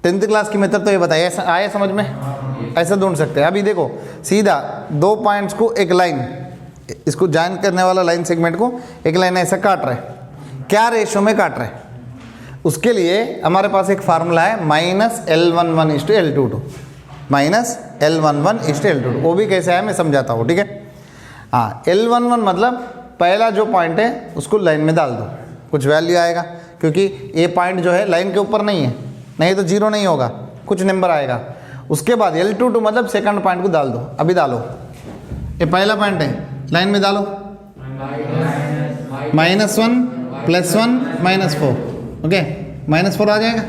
S1: 10th क्लास की मेथड तो ये बताइए, ऐसा आया समझ में, ऐसे ढूंढ सकते हैं। अभी देखो सीधा दो पॉइंट्स को एक लाइन, इसको ज्वाइन करने वाला लाइन सेगमेंट को एक लाइन ऐसा काट रहे, क्या रेशियो में काट रहे, उसके लिए हमारे पास एक फार्मूला है -L11:L22, -L11:L22। वो भी कैसे है मैं समझाता हूँ, ठीक है। हाँ, L11 मतलब पहला जो पॉइंट है उसको लाइन में डाल दो, कुछ वैल्यू आएगा, क्योंकि ये पॉइंट जो है लाइन के ऊपर नहीं है, नहीं तो 0 नहीं होगा, कुछ नंबर आएगा। उसके बाद L22 मतलब सेकंड पॉइंट को डाल दो। अभी डालो, ये पहला पॉइंट है, लाइन में डालो, -1 +1 -4, ओके, -4 आ जाएगा,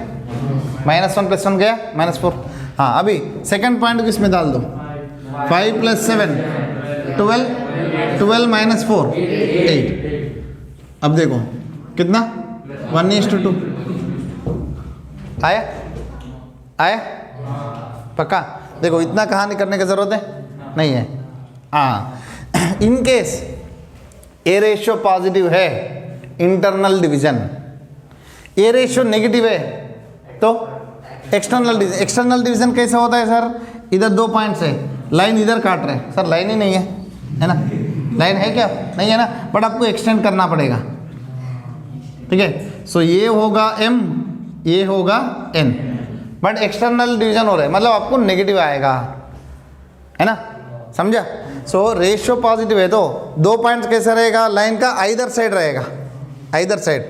S1: -1 + 1 गया -4। हाँ, अभी सेकंड पॉइंट को इसमें डाल दो, 5 + 7 12, 12 - 4 8। अब देखो कितना, 1:2 आया, आया पक्का। देखो इतना कहानी करने की ज़रूरत है नहीं है। हाँ, in case a ratio positive है, internal division, a ratio negative है तो एक्सटर्नल डिवीजन। एक्सटर्नल डिवीजन कैसे होता है सर, इधर दो पॉइंट्स है, लाइन इधर काट रहे हैं, सर लाइन ही नहीं है, है ना, लाइन है क्या, नहीं है ना, बट आपको एक्सटेंड करना पड़ेगा, ठीक है। सो ये होगा m, ये होगा n, बट एक्सटर्नल डिवीजन हो रहा है मतलब आपको नेगेटिव आएगा, है ना, समझा। सो रेशियो पॉजिटिव है तो दो पॉइंट्स कैसे रहेगा, लाइन का आइदर साइड रहेगा, आइदर साइड।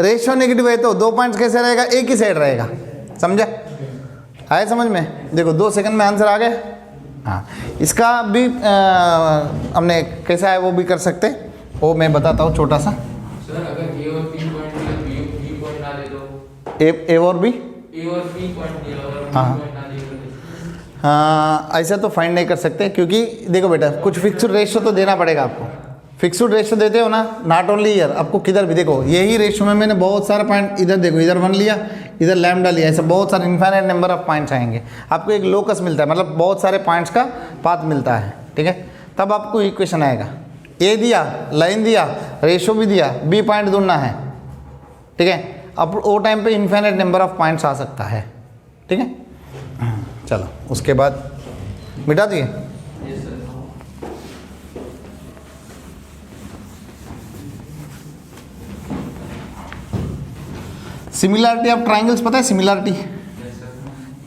S1: रेशियो नेगेटिव है तो दो पॉइंट्स कैसे रहेगा, एक ही साइड रहेगा, समझा, आए समझ में। देखो 2 सेकंड में आंसर आ गया। हाँ, इसका भी हमने कैसा है वो भी कर सकते, वो मैं बताता हूँ छोटा सा।
S2: सर अगर ए और बी पॉइंट दिया तो बी पॉइंट ना दे दो,
S1: ए और बी,
S2: ए और बी पॉइंट दिया और बी
S1: हाँ।
S2: पॉइंट ना दे दो।
S1: हाँ, ऐसा तो फाइंड नहीं कर सकते, क्योंकि देखो बेटा कुछ फिक्स्ड रेशियो तो देना पड़ेगा आपको। फिक्स्ड रेशियो देते हो ना, नॉट ओनली ईयर, आपको किधर भी देखो यही रेशियो में मैंने बहुत सारा पॉइंट, इधर देखो इधर 1 लिया, इधर लैम्डा लिया, ऐसे बहुत सारे इनफाइनाइट नंबर ऑफ पॉइंट्स आएंगे, आपको एक लोकस मिलता है, मतलब बहुत सारे पॉइंट्स का पाथ मिलता है, ठीक है। तब आपको इक्वेशन आएगा, ए दिया, लाइन दिया, रेशियो भी दिया, बी पॉइंट ढूंढना है, ठीक है। अब वो टाइम पे इनफाइनाइट नंबर ऑफ पॉइंट्स आ सकता है, ठीक है। चलो उसके बाद मिटा दिए। सिमिलरिटी ऑफ ट्राइंगल्स पता है, सिमिलरिटी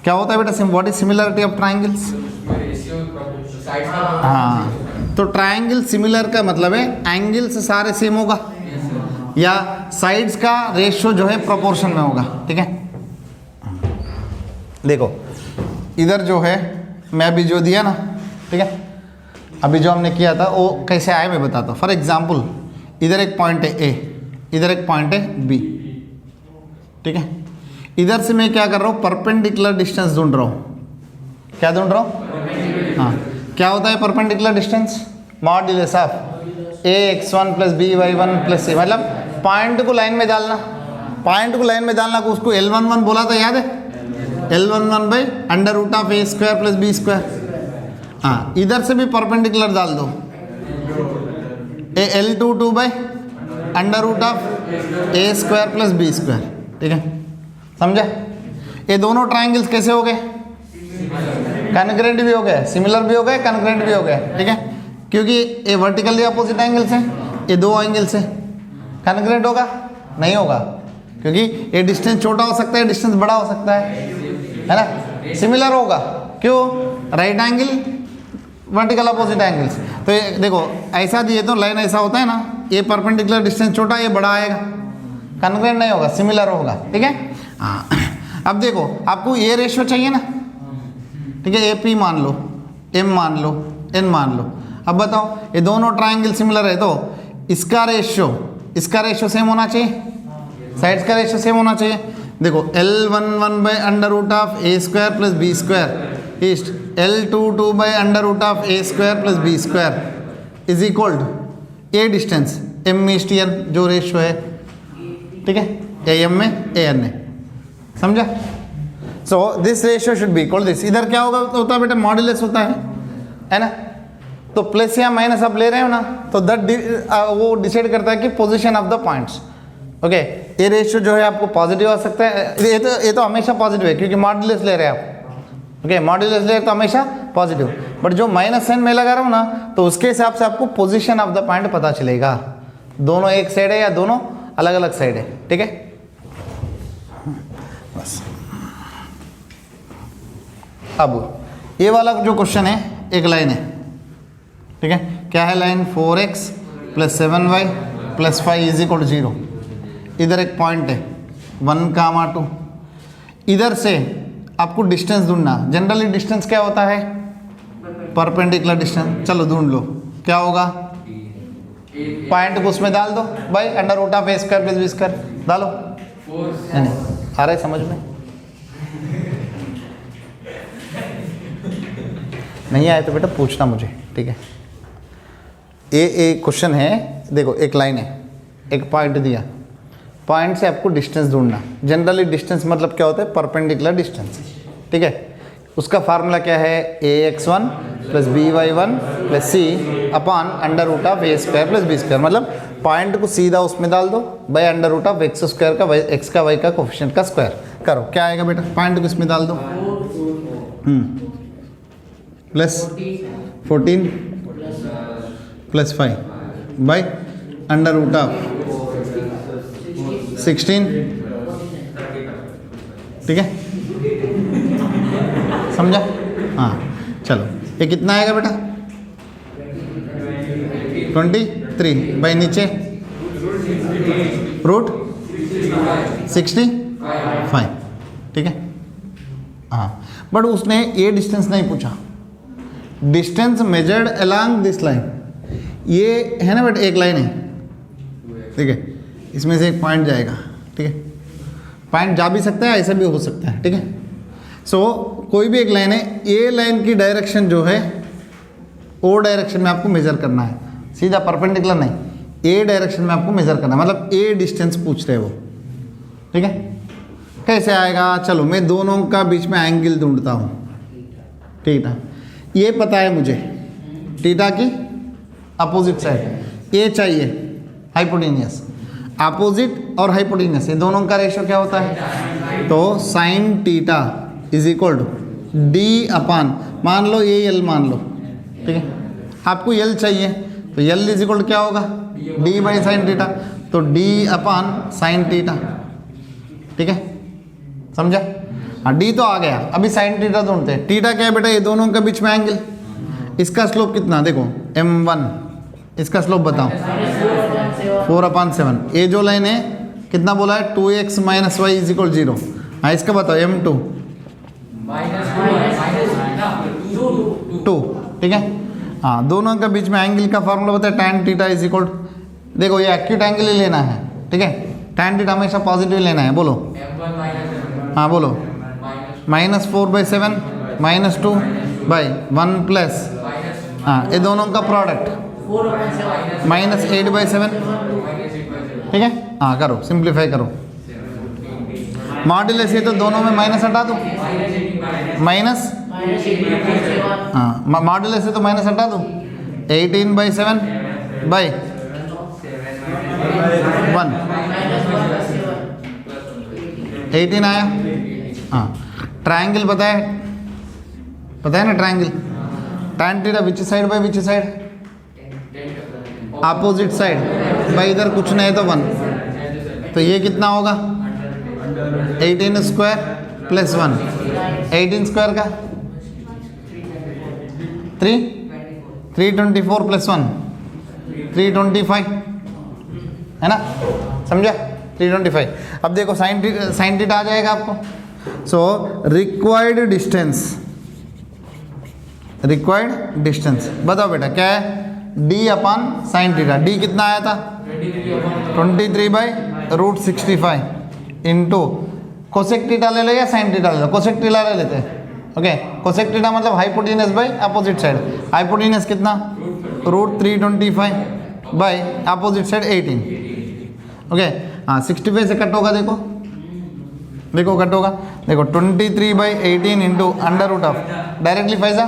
S1: क्या होता है बेटा, what is similarity of triangles.
S2: Ratio side का,
S1: हाँ, तो ट्राइंगल सिमिलर का मतलब है एंगल्स सारे सेम होगा या साइड्स का रेशियो जो है प्रोपोर्शन में होगा, ठीक है। देखो इधर जो है मैं अभी जो दिया ना, ठीक है, अभी जो हमने किया था वो कैसे आया मैं बताता हूँ। फॉर एग्जाम्पल इधर एक पॉइंट है ए, इधर एक पॉइंट है बी, ठीक है। इधर से मैं क्या कर रहा हूँ, परपेंडिकुलर डिस्टेंस ढूंढ रहा हूँ। क्या ढूंढ रहा हूँ? हाँ, क्या होता है perpendicular distance? Modulus of a x1 plus b y1 plus c, मतलब पॉइंट को लाइन में डालना, पॉइंट को लाइन में डालना को उसको L11 बोला था, याद है? L11 by under root of a square plus b square. हाँ, इधर से भी परपेंडिकुलर डाल दो, L22 by under root of a square plus b square. ठीक है, समझा? ये दोनों ट्राइंगल्स कैसे हो गए? कॉन्ग्रुएंट भी हो गए, सिमिलर भी हो गए, कॉन्ग्रुएंट भी हो गए। ठीक है, क्योंकि ये वर्टिकली अपोजिट एंगल्स हैं, ये दो एंगल्स हैं। कॉन्ग्रुएंट होगा? नहीं होगा, क्योंकि ये डिस्टेंस छोटा हो सकता है, डिस्टेंस बड़ा हो सकता है ना? सिमिलर होगा, क्यों? Right angle vertical opposite angles. तो ये देखो, ऐसा दिए तो लाइन ऐसा होता है ना, ये परपेंडिकुलर डिस्टेंस छोटा, ये बड़ा आएगा, कॉन्ग्रुएंट नहीं होगा, सिमिलर होगा। ठीक है, हाँ। अब देखो, आपको ये रेशियो चाहिए ना, ठीक है, ए पी मान लो, एम मान लो, एन मान लो। अब बताओ, ये दोनों ट्राइंगल सिमिलर है तो इसका रेशियो सेम होना चाहिए, साइड्स का रेशियो सेम होना चाहिए। देखो, L11 by under root of a square plus b square is to L22 by under root of a square plus b square is equal to a distance m is to n, जो ratio है। ठीक है, A M में A N है, समझा? So this ratio should be equal this. इधर क्या होगा, तो होता है बेटा मॉड्यूलस होता है ना? तो प्लस या माइनस आप ले रहे हो ना, तो दैट वो डिसाइड करता है कि position of the points. Okay, ये रेशियो जो है आपको पॉजिटिव आ सकता है, ये तो हमेशा पॉजिटिव है, क्योंकि मॉड्यूलस ले रहे हैं आप। ओके, मॉड्यूलस ले रहे तो हमेशा पॉजिटिव, बट जो माइनस साइन में लगा रहा हूँ ना, तो उसके हिसाब से आपको पोजीशन ऑफ द पॉइंट पता चलेगा, दोनों एक साइड है या दोनों अलग अलग साइड है। ठीक है, बस। अब ये वाला जो क्वेश्चन है, एक लाइन है, ठीक है, क्या है line? 4x plus 7y plus 5 is equal to 0। इधर एक पॉइंट है 1, 2। इधर से आपको डिस्टेंस ढूंढना। जनरली डिस्टेंस क्या होता है? Perpendicular distance. चलो ढूंढ लो, क्या होगा? पॉइंट को उसमें डाल दो, by under root of a square plus b square डालो। नहीं, आ रहा है समझ में? नहीं आए तो बेटा पूछना मुझे, ठीक है? ये एक क्वेश्चन है, देखो एक लाइन है, एक पॉइंट दिया, पॉइंट से आपको डिस्टेंस ढूंढना। जनरली डिस्टेंस मतलब क्या होता है? Perpendicular distance. ठीक है, उसका फार्मूला क्या है? ax1 plus by1 plus c upon under root of a square plus b square. मतलब पॉइंट को सीधा उसमें डाल दो, by under root of x square का एक्स का वाई का कोफिशिएंट का स्क्वायर करो। क्या आएगा बेटा? पॉइंट को इसमें डाल दो, plus 14 plus 5 by under root of 16। ठीक है, समझा? हाँ, चलो ये कितना आएगा बेटा? 23 बाई नीचे रूट 65। ठीक है, हाँ, बट उसने ये डिस्टेंस नहीं पूछा। Distance measured along this line, ये है ना बेटा, एक लाइन है, ठीक है, इसमें से एक पॉइंट जाएगा। ठीक है, पॉइंट जा भी सकता है, ऐसा भी हो सकता है। ठीक है, सो कोई भी एक लाइन है, ये लाइन की डायरेक्शन जो है ओ डायरेक्शन में आपको मेजर करना है, सीधा परपेंडिकुलर नहीं, ए डायरेक्शन में आपको मेजर करना है, मतलब ए डिस्टेंस पूछ रहे हो। ठीक है, कैसे आएगा? चलो मैं दोनों का बीच में एंगल ढूंढता हूँ। ठीक है, ये पता है मुझे, थीटा की अपोजिट साइड ये चाहिए, हाइपोटेन्यूस। अपोजिट और हाइपोटेन्यूस ये दोनों का रेशियो क्या होता है? तो sine theta is equal to D upon, मान लो ये एल मान लो, ठीक है, आपको एल चाहिए तो एल इज इक्वल टू क्या होगा? डी बाई साइन थीटा, तो डी अपान साइन थीटा। ठीक है, समझा? हाँ, डी तो आ गया, अभी साइन थीटा ढूंढते हैं। थीटा क्या है बेटा? ये दोनों के बीच में एंगल। इसका स्लोप कितना? देखो m1, इसका स्लोप बताओ 4/7। ये जो लाइन है कितना बोला है? 2x minus Y is equal 0। हाँ, इसका बताओ m2 2। ठीक है, हाँ, दोनों के बीच में एंगल का फॉर्मूला बताया tan थीटा इज इक्वल, देखो ये एक्यूट एंगल ही लेना है। ठीक है, tan थीटा हमेशा पॉजिटिव लेना है, बोलो हाँ बोलो, -4/7 -2 बाई 1 प्लस, हाँ ये दोनों का प्रोडक्ट -8/7, ठीक है। हाँ करो, सिंप्लीफाई करो। मॉड्यूलस है तो दोनों में माइनस हटा दो, माइनस, हाँ मॉड्यूलस है तो माइनस हटा दो। 18/7 बाई 1, 18 आया। हाँ ट्रायंगल पता है ना triangle, tan theta which side by which side, opposite side, भाई इधर कुछ नहीं तो 1, तो ये कितना होगा 18 स्क्वायर प्लस 1, 18 स्क्वायर का 324 प्लस 1 325 है ना, समझा 325। अब देखो साइन थीटा आ जाएगा आपको। सो रिक्वायर्ड डिस्टेंस बताओ बेटा क्या है, d अपन साइन थीटा, d कितना आया था 23/√65 इंटू कोसेक थीटा ले लो या साइन थीटा ले लो, कोसेक थीटा ले लेते हैं। ओके कोसेक थीटा मतलब hypotenuse by opposite side, hypotenuse कितना √325 बाय अपोजिट साइड 18। ओके हाँ 65 से कट होगा, देखो कट होगा, देखो 23/18 इंटू √ ऑफ डायरेक्टली फाइजा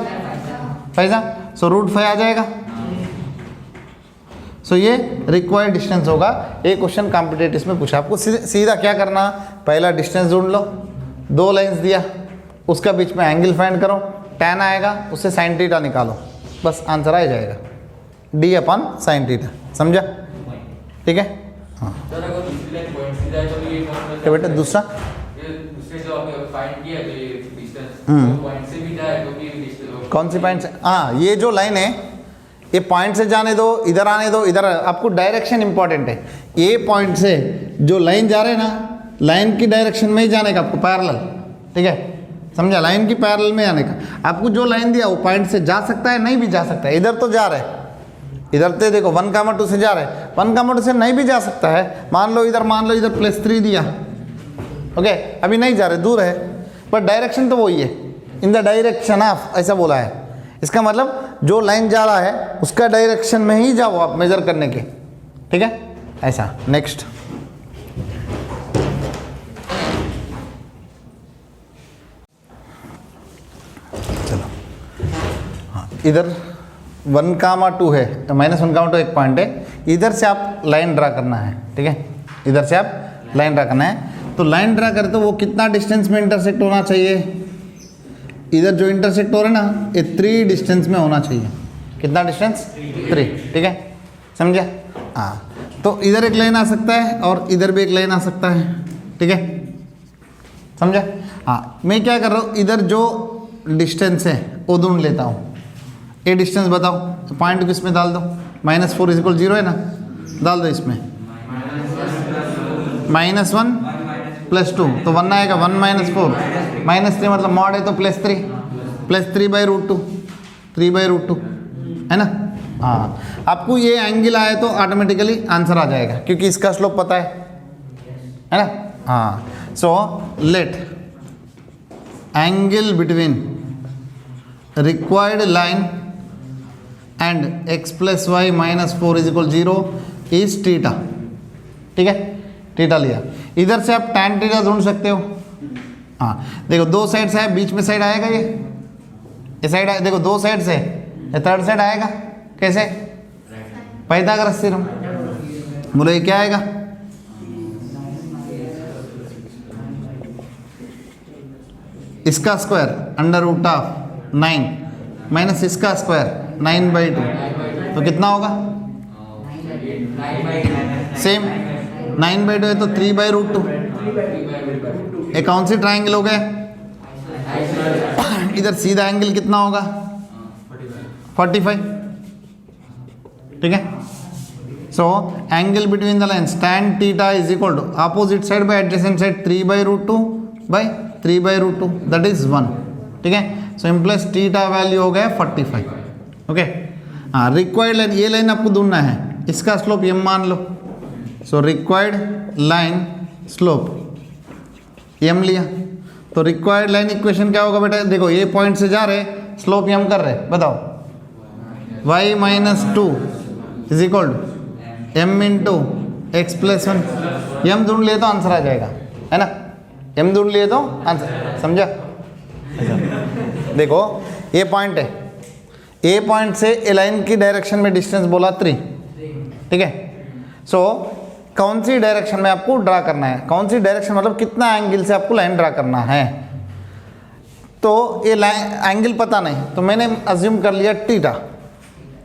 S1: सो √5 आ जाएगा। सो ये रिक्वायर्ड डिस्टेंस होगा। एक क्वेश्चन कॉम्पिटिटिव में पूछा आपको, सीधा क्या करना, पहला डिस्टेंस ढूंढ लो, 2 लाइंस दिया, उसका बीच में एंगल फाइंड करो, tan आएगा, उससे साइन थीटा निकालो, बस आंसर आ जाएगा d/sin थीटा, समझा, ठीक है। हाँ तो बेटा दूसरा कौन सी पॉइंट से, हाँ ये जो लाइन है ये पॉइंट से जाने दो, इधर आने दो, इधर आपको डायरेक्शन इंपॉर्टेंट है। ये पॉइंट से जो लाइन जा रहे हैं ना, लाइन की डायरेक्शन में ही जाने का आपको, पैरेलल, ठीक है, समझा, लाइन की पैरेलल में आने का। आपको जो लाइन दिया वो पॉइंट से जा सकता है, नहीं भी जा सकता है। इधर तो जा रहा है, इधर तो देखो 1,2 से जा रहा है, 1,2 से नहीं भी जा सकता है। मान लो इधर +3 दिया, ओके अभी नहीं जा रहे, दूर है, पर डायरेक्शन तो वही है, इन द डायरेक्शन ऑफ ऐसा बोला है। इसका मतलब जो लाइन जा रहा है उसका डायरेक्शन में ही जाओ आप मेजर करने के, ठीक है, ऐसा। नेक्स्ट चलो, हाँ इधर 1,2 है, तो -1,2 एक पॉइंट है, इधर से आप लाइन ड्रा करना है, ठीक है, इधर से आप लाइन ड्रा करना है। तो लाइन ड्रा करते तो वो कितना डिस्टेंस में इंटरसेक्ट होना चाहिए, इधर जो इंटरसेक्ट हो रहा है ना ये 3 डिस्टेंस में होना चाहिए। कितना डिस्टेंस 3, ठीक है, समझा। हाँ तो इधर एक लाइन आ सकता है और इधर भी एक लाइन आ सकता है, ठीक है, समझा। हाँ मैं क्या कर रहा हूँ, इधर जो डिस्टेंस है वो ढूंढ लेता हूँ। ये डिस्टेंस बताओ, तो पॉइंट को इसमें डाल दो, -4 = 0 है ना, डाल दो इसमें, -1 + 2 तो 1 आएगा, 1 - 4 -3 मतलब मॉड है तो +3 +3/√2 3/√2 है ना। हाँ आपको ये एंगल आए तो ऑटोमेटिकली आंसर आ जाएगा, क्योंकि इसका स्लोप पता है ना। हाँ so let angle between required line and x + y - 4 = 0 is theta, ठीक है, थीटा लिया। इधर से आप tan थीटा ढूंढ सकते हो। हाँ देखो 2 साइड से है, बीच में साइड आएगा, ये साइड है, देखो 2 साइड से, ये थर्ड साइड आएगा, कैसे, पाइथागोरस थ्योरम। बोलो ये क्या आएगा, इसका स्क्वायर √9 माइनस इसका स्क्वायर 9/2, तो कितना होगा, सेम 9/2 है तो 3/√2। एक कौन सी ट्राइंगल हो गया, इधर सीधा एंगल कितना होगा 45, ठीक है। So angle between the lines tan theta is equal to opposite side by adjacent side 3/√2 by 3/√2 that is 1, ठीक है। सो इम्प्लस थीटा वैल्यू हो गया 45, ओके। हाँ रिक्वायर्ड लाइन, ये लाइन आपको ढूंढना है, इसका स्लोप m मान लो। So required line slope m लिया, तो रिक्वायर्ड लाइन इक्वेशन क्या होगा बेटा? देखो ये पॉइंट से जा रहे, स्लोप हम कर रहे, बताओ y minus two is equal to M into x plus one. M ढूंढ लिए तो आंसर आ जाएगा, है ना? एम ढूंढ लिए तो आंसर, समझा? देखो ये पॉइंट है, ए पॉइंट से ए लाइन की डायरेक्शन में डिस्टेंस बोला 3, ठीक है? सो कौन सी डायरेक्शन में आपको ड्रा करना है, कौन सी डायरेक्शन मतलब कितना एंगल से आपको लाइन ड्रा करना है। तो ये लाइन एंगल पता नहीं, तो मैंने अज्यूम कर लिया थीटा।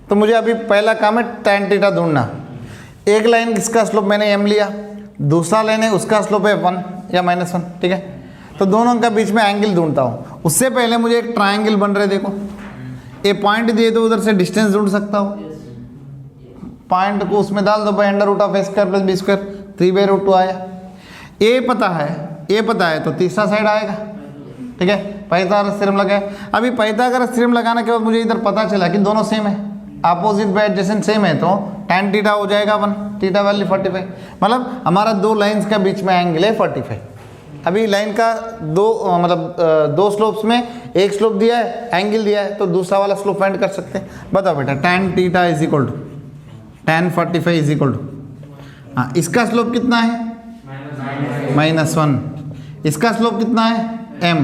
S1: तो मुझे अभी पहला काम है tan थीटा ढूंढना। एक लाइन किसका स्लोप मैंने m लिया, दूसरा लाइन है उसका स्लोप है 1 या -1, ठीक है? तो दोनों का बीच में एंगल ढूंढता हूँ। उससे पहले मुझे एक ट्राइंगल बन रहे, देखो ये पॉइंट दिए तो उधर से डिस्टेंस ढूंढ सकता हूँ। पॉइंट को उसमें डाल दो, under root of a square plus b square, 3/√2 आया। ए पता है तो तीसरा साइड आएगा, ठीक है? पाइथागोरस थ्योरम लगाए। अभी पाइथागोरस थ्योरम लगाने के बाद मुझे इधर पता चला कि दोनों सेम है, अपोजिट बाय एडजेसेंट सेम है, तो tan थीटा हो जाएगा 1, थीटा वैल्यू 45। मतलब हमारा दो लाइंस का बीच में एंगल है 45। अभी लाइन का दो स्लोप्स में एक स्लोप दिया है, एंगल दिया है, तो दूसरा वाला स्लोप फाइंड कर सकते हैं। बताओ बेटा, tan theta is equal to tan 45 is equal to, हाँ इसका स्लोप कितना है -1, इसका स्लोप कितना है m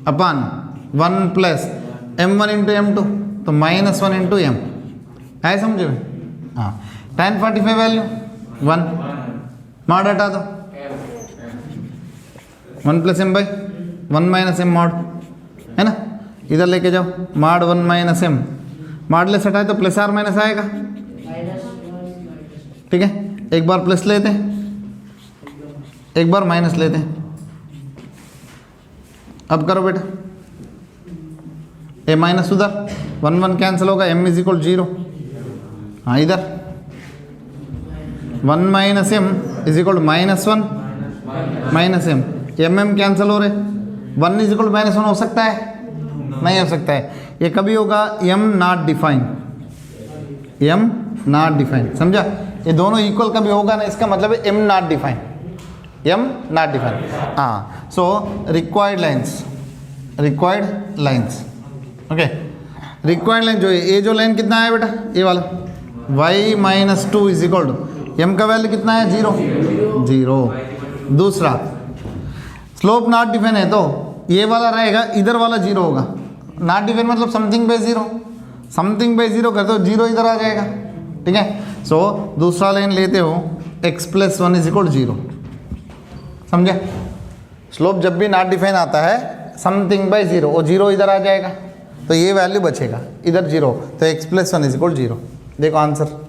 S1: अपान 1 प्लस m1 इंटू m2, तो -1 इंटू m है, समझे में? हाँ tan 45 वैल्यू 1, मॉड हटा दो, 1 plus m by 1 minus m mod, है ना? इधर लेके जाओ, मॉड 1 माइनस m, मॉडलेस हटाए तो प्लस आर माइनस आएगा, ठीक है? एक बार प्लस लेते हैं, एक बार माइनस लेते हैं। अब करो बेटा, ए माइनस उधर 1 1 कैंसिल होगा, m इज इक्वल 0। हाँ इधर 1 minus m is equal -1 minus m, m cancel हो रहे, 1 इज इक्वल -1 हो सकता है? नहीं हो सकता है। ये कभी होगा m not define, m not define, समझा? ये दोनों इक्वल कभी होगा ना, इसका मतलब है m not define, m not define. हाँ, so required lines, okay? Required line जो है, ये जो लाइन कितना है बेटा, ये वाला y minus 2 is equal to m का वैल्यू कितना है 0। दूसरा स्लोप नॉट डिफाइन है, तो ये वाला रहेगा, इधर वाला 0 होगा। नॉट डिफाइन मतलब समथिंग बाय 0, समथिंग बाय 0 कर दो, 0 इधर आ जाएगा, ठीक है? सो दूसरा लाइन लेते हो x प्लस 1 इज इक्वल 0, समझे? स्लोप जब भी नॉट डिफाइन आता है समथिंग बाय 0, वो 0 इधर आ जाएगा, तो ये वैल्यू बचेगा, इधर 0, तो x प्लस 1 इज इक्वल 0। देखो आंसर,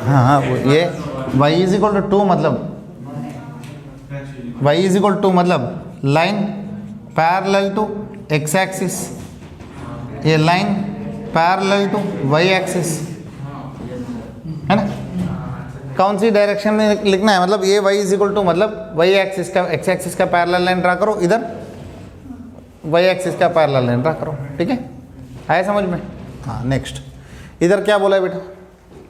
S1: हाँ वो ये y इज इक्वल टू 2 मतलब line parallel to x axis, ये line parallel to y axis, है ना? कौन सी डायरेक्शन में लिखना है, मतलब ये y इज इक्वल टू मतलब y एक्सिस का, x एक्सिस का पैरेलल लाइन ड्रा करो, इधर y एक्सिस का पैरेलल लाइन ड्रा करो, ठीक है? आया समझ में? हाँ नेक्स्ट, इधर क्या बोला है बेटा,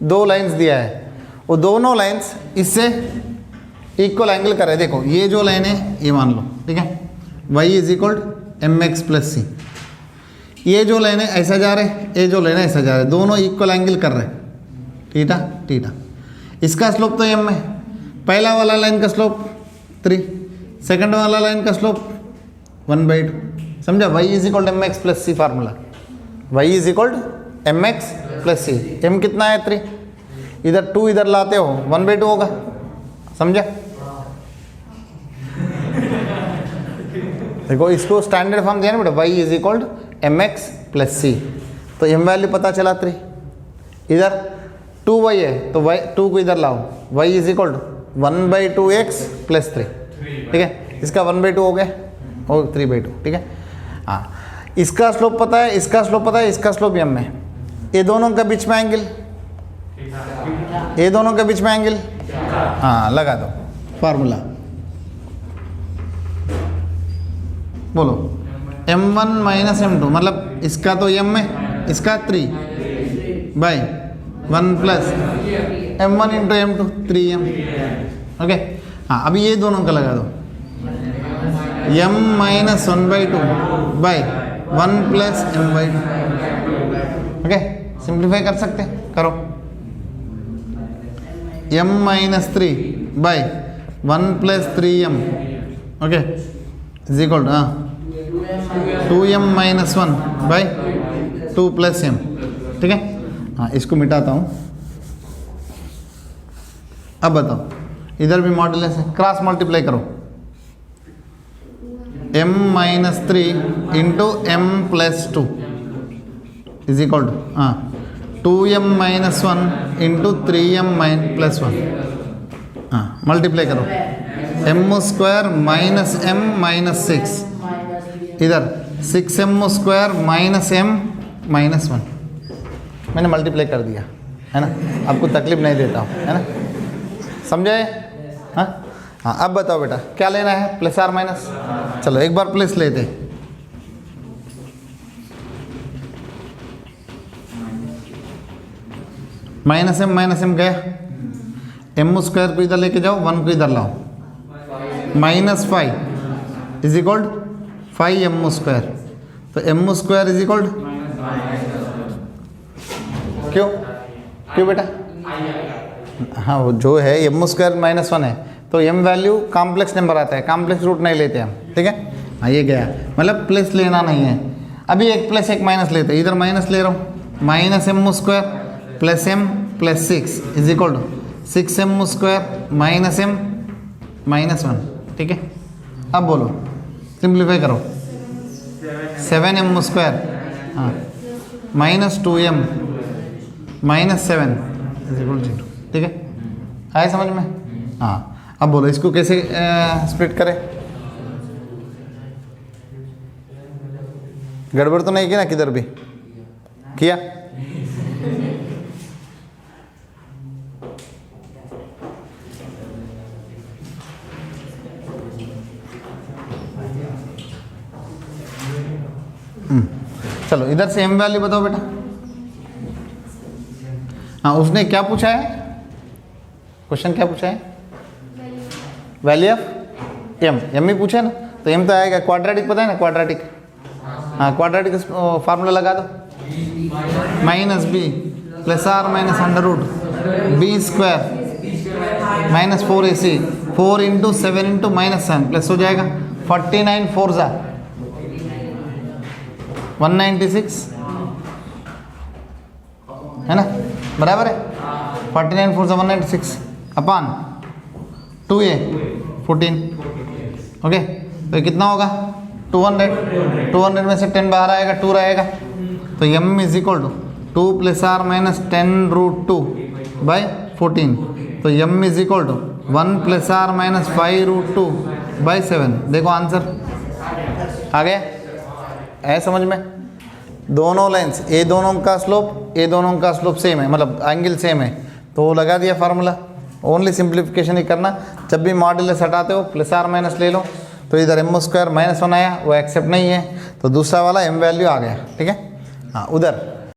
S1: दो लाइंस दिया है, वो दोनों लाइंस इससे इक्वल एंगल कर रहे हैं। देखो ये जो लाइन है ये मान लो, ठीक है? y is equal m x plus c. ये जो लाइन है ऐसा जा रहे, ये जो लाइन है ऐसा जा रहे, दोनों इक्वल एंगल कर रहे, थीटा थीटा। इसका स्लोप तो m है, पहला वाला लाइन का स्लोप 3, सेकंड वाला लाइन का स्लोप 1/2, समझा? y is equal m x plus c formula, y is equal m x plus c. m कितना है 3, इधर 2 इधर लाते हो 1/2 होगा, समझा? देखो इसको स्टैंडर्ड फॉर्म दिया ना बेटा, y is equal m x plus c, तो m वैल्यू पता चला 3, इधर 2y है तो y 2 को इधर लाओ, y is equal 1/2x plus 3, ठीक है? इसका 1/2 हो गया और 3/2, ठीक है? हाँ, इसका स्लोप पता है, इसका स्लोप पता है, इसका स्लोप m है, ये दोनों के बीच में एंगल, ये दोनों के बीच में एंगल, हाँ लगा दो फार्मूला, बोलो m1 माइनस m2 मतलब इसका तो m है, इसका 3 by 1 plus m1 into m2 3m। Okay हाँ, अभी ये दोनों का लगा दो m minus 1/2 by 1 plus m/2। Okay simplify कर सकते हैं, करो m minus 3 by 1 plus 3m। Okay is equal to 2m minus 1 by 2 plus m। ठीक है हाँ, इसको मिटाता हूँ। अब बताओ, इधर भी मॉड्यूलस है, क्रॉस मल्टीप्लाई करो m minus 3 into m plus 2 is equal to 2m minus 1 into 3m plus 1। हाँ मल्टीप्लाई करो m square minus m minus 6, इधर 6m square minus m minus 1। मैंने मल्टीप्लाई कर दिया है ना, आपको तकलीफ नहीं देता हूँ, है ना, समझे? हाँ हाँ, अब बताओ बेटा क्या लेना है, प्लस आर माइनस? चलो एक बार प्लस लेते, माइनस एम गया, एम स्क्वायर को इधर लेके जाओ, 1 को इधर लाओ, minus 5 is equal 5m square. तो m स्क्वायर इज इक्वल क्यों क्यों बेटा? हाँ वो जो है m स्क्वायर माइनस 1 है, तो m वैल्यू कॉम्प्लेक्स नंबर आता है, कॉम्प्लेक्स रूट नहीं लेते हम। ठीक है हाँ, ये गया, मतलब प्लस लेना नहीं है। अभी एक प्लस एक माइनस लेते, इधर माइनस ले रहा हूँ, minus m square plus m plus 6 is equal to 6m square minus m minus 1। ठीक है अब बोलो, सिंप्लीफाई करो, 7m स्क्वायर हाँ minus 2m minus 7 is equal 0। ठीक है आए समझ में? हाँ अब बोलो इसको कैसे स्प्लिट करें? गड़बड़ तो नहीं किया ना किधर भी? किया? चलो इधर से m वैल्यू बताओ बेटा। हाँ उसने क्या पूछा है, क्वेश्चन क्या पूछा है? वैल्यू ऑफ m ही पूछा है ना, तो m तो आएगा, क्वाड्रेटिक पता है ना, क्वाड्रेटिक। हाँ क्वाड्रेटिक फार्मूला लगा दो, minus b plus are minus under root b square minus 4ac 4 into 7 into minus 7 plus हो जाएगा 49 4 जा 196 है ना, बराबर है 49 4 जा 196 अपान 2a 14। ओके तो ये कितना होगा 200 में से 10 बाहर आएगा, 2 रहेगा, तो m is equal to 2 plus are minus 10 root 2 by 14। तो m is equal to 1 plus are minus 5 root 2 by 7। देखो आंसर आ गया है समझ में? दोनों लाइन्स ए दोनों का स्लोप सेम है, मतलब एंगल सेम है, तो लगा दिया फार्मूला। ओनली सिंप्लीफिकेशन ही करना, जब भी मॉड्यूलस हटाते हो प्लस आर माइनस ले लो, तो इधर m स्क्वायर माइनस 1 आया, वो एक्सेप्ट नहीं है, तो दूसरा वाला m वैल्यू आ गया। ठीक है हाँ उधर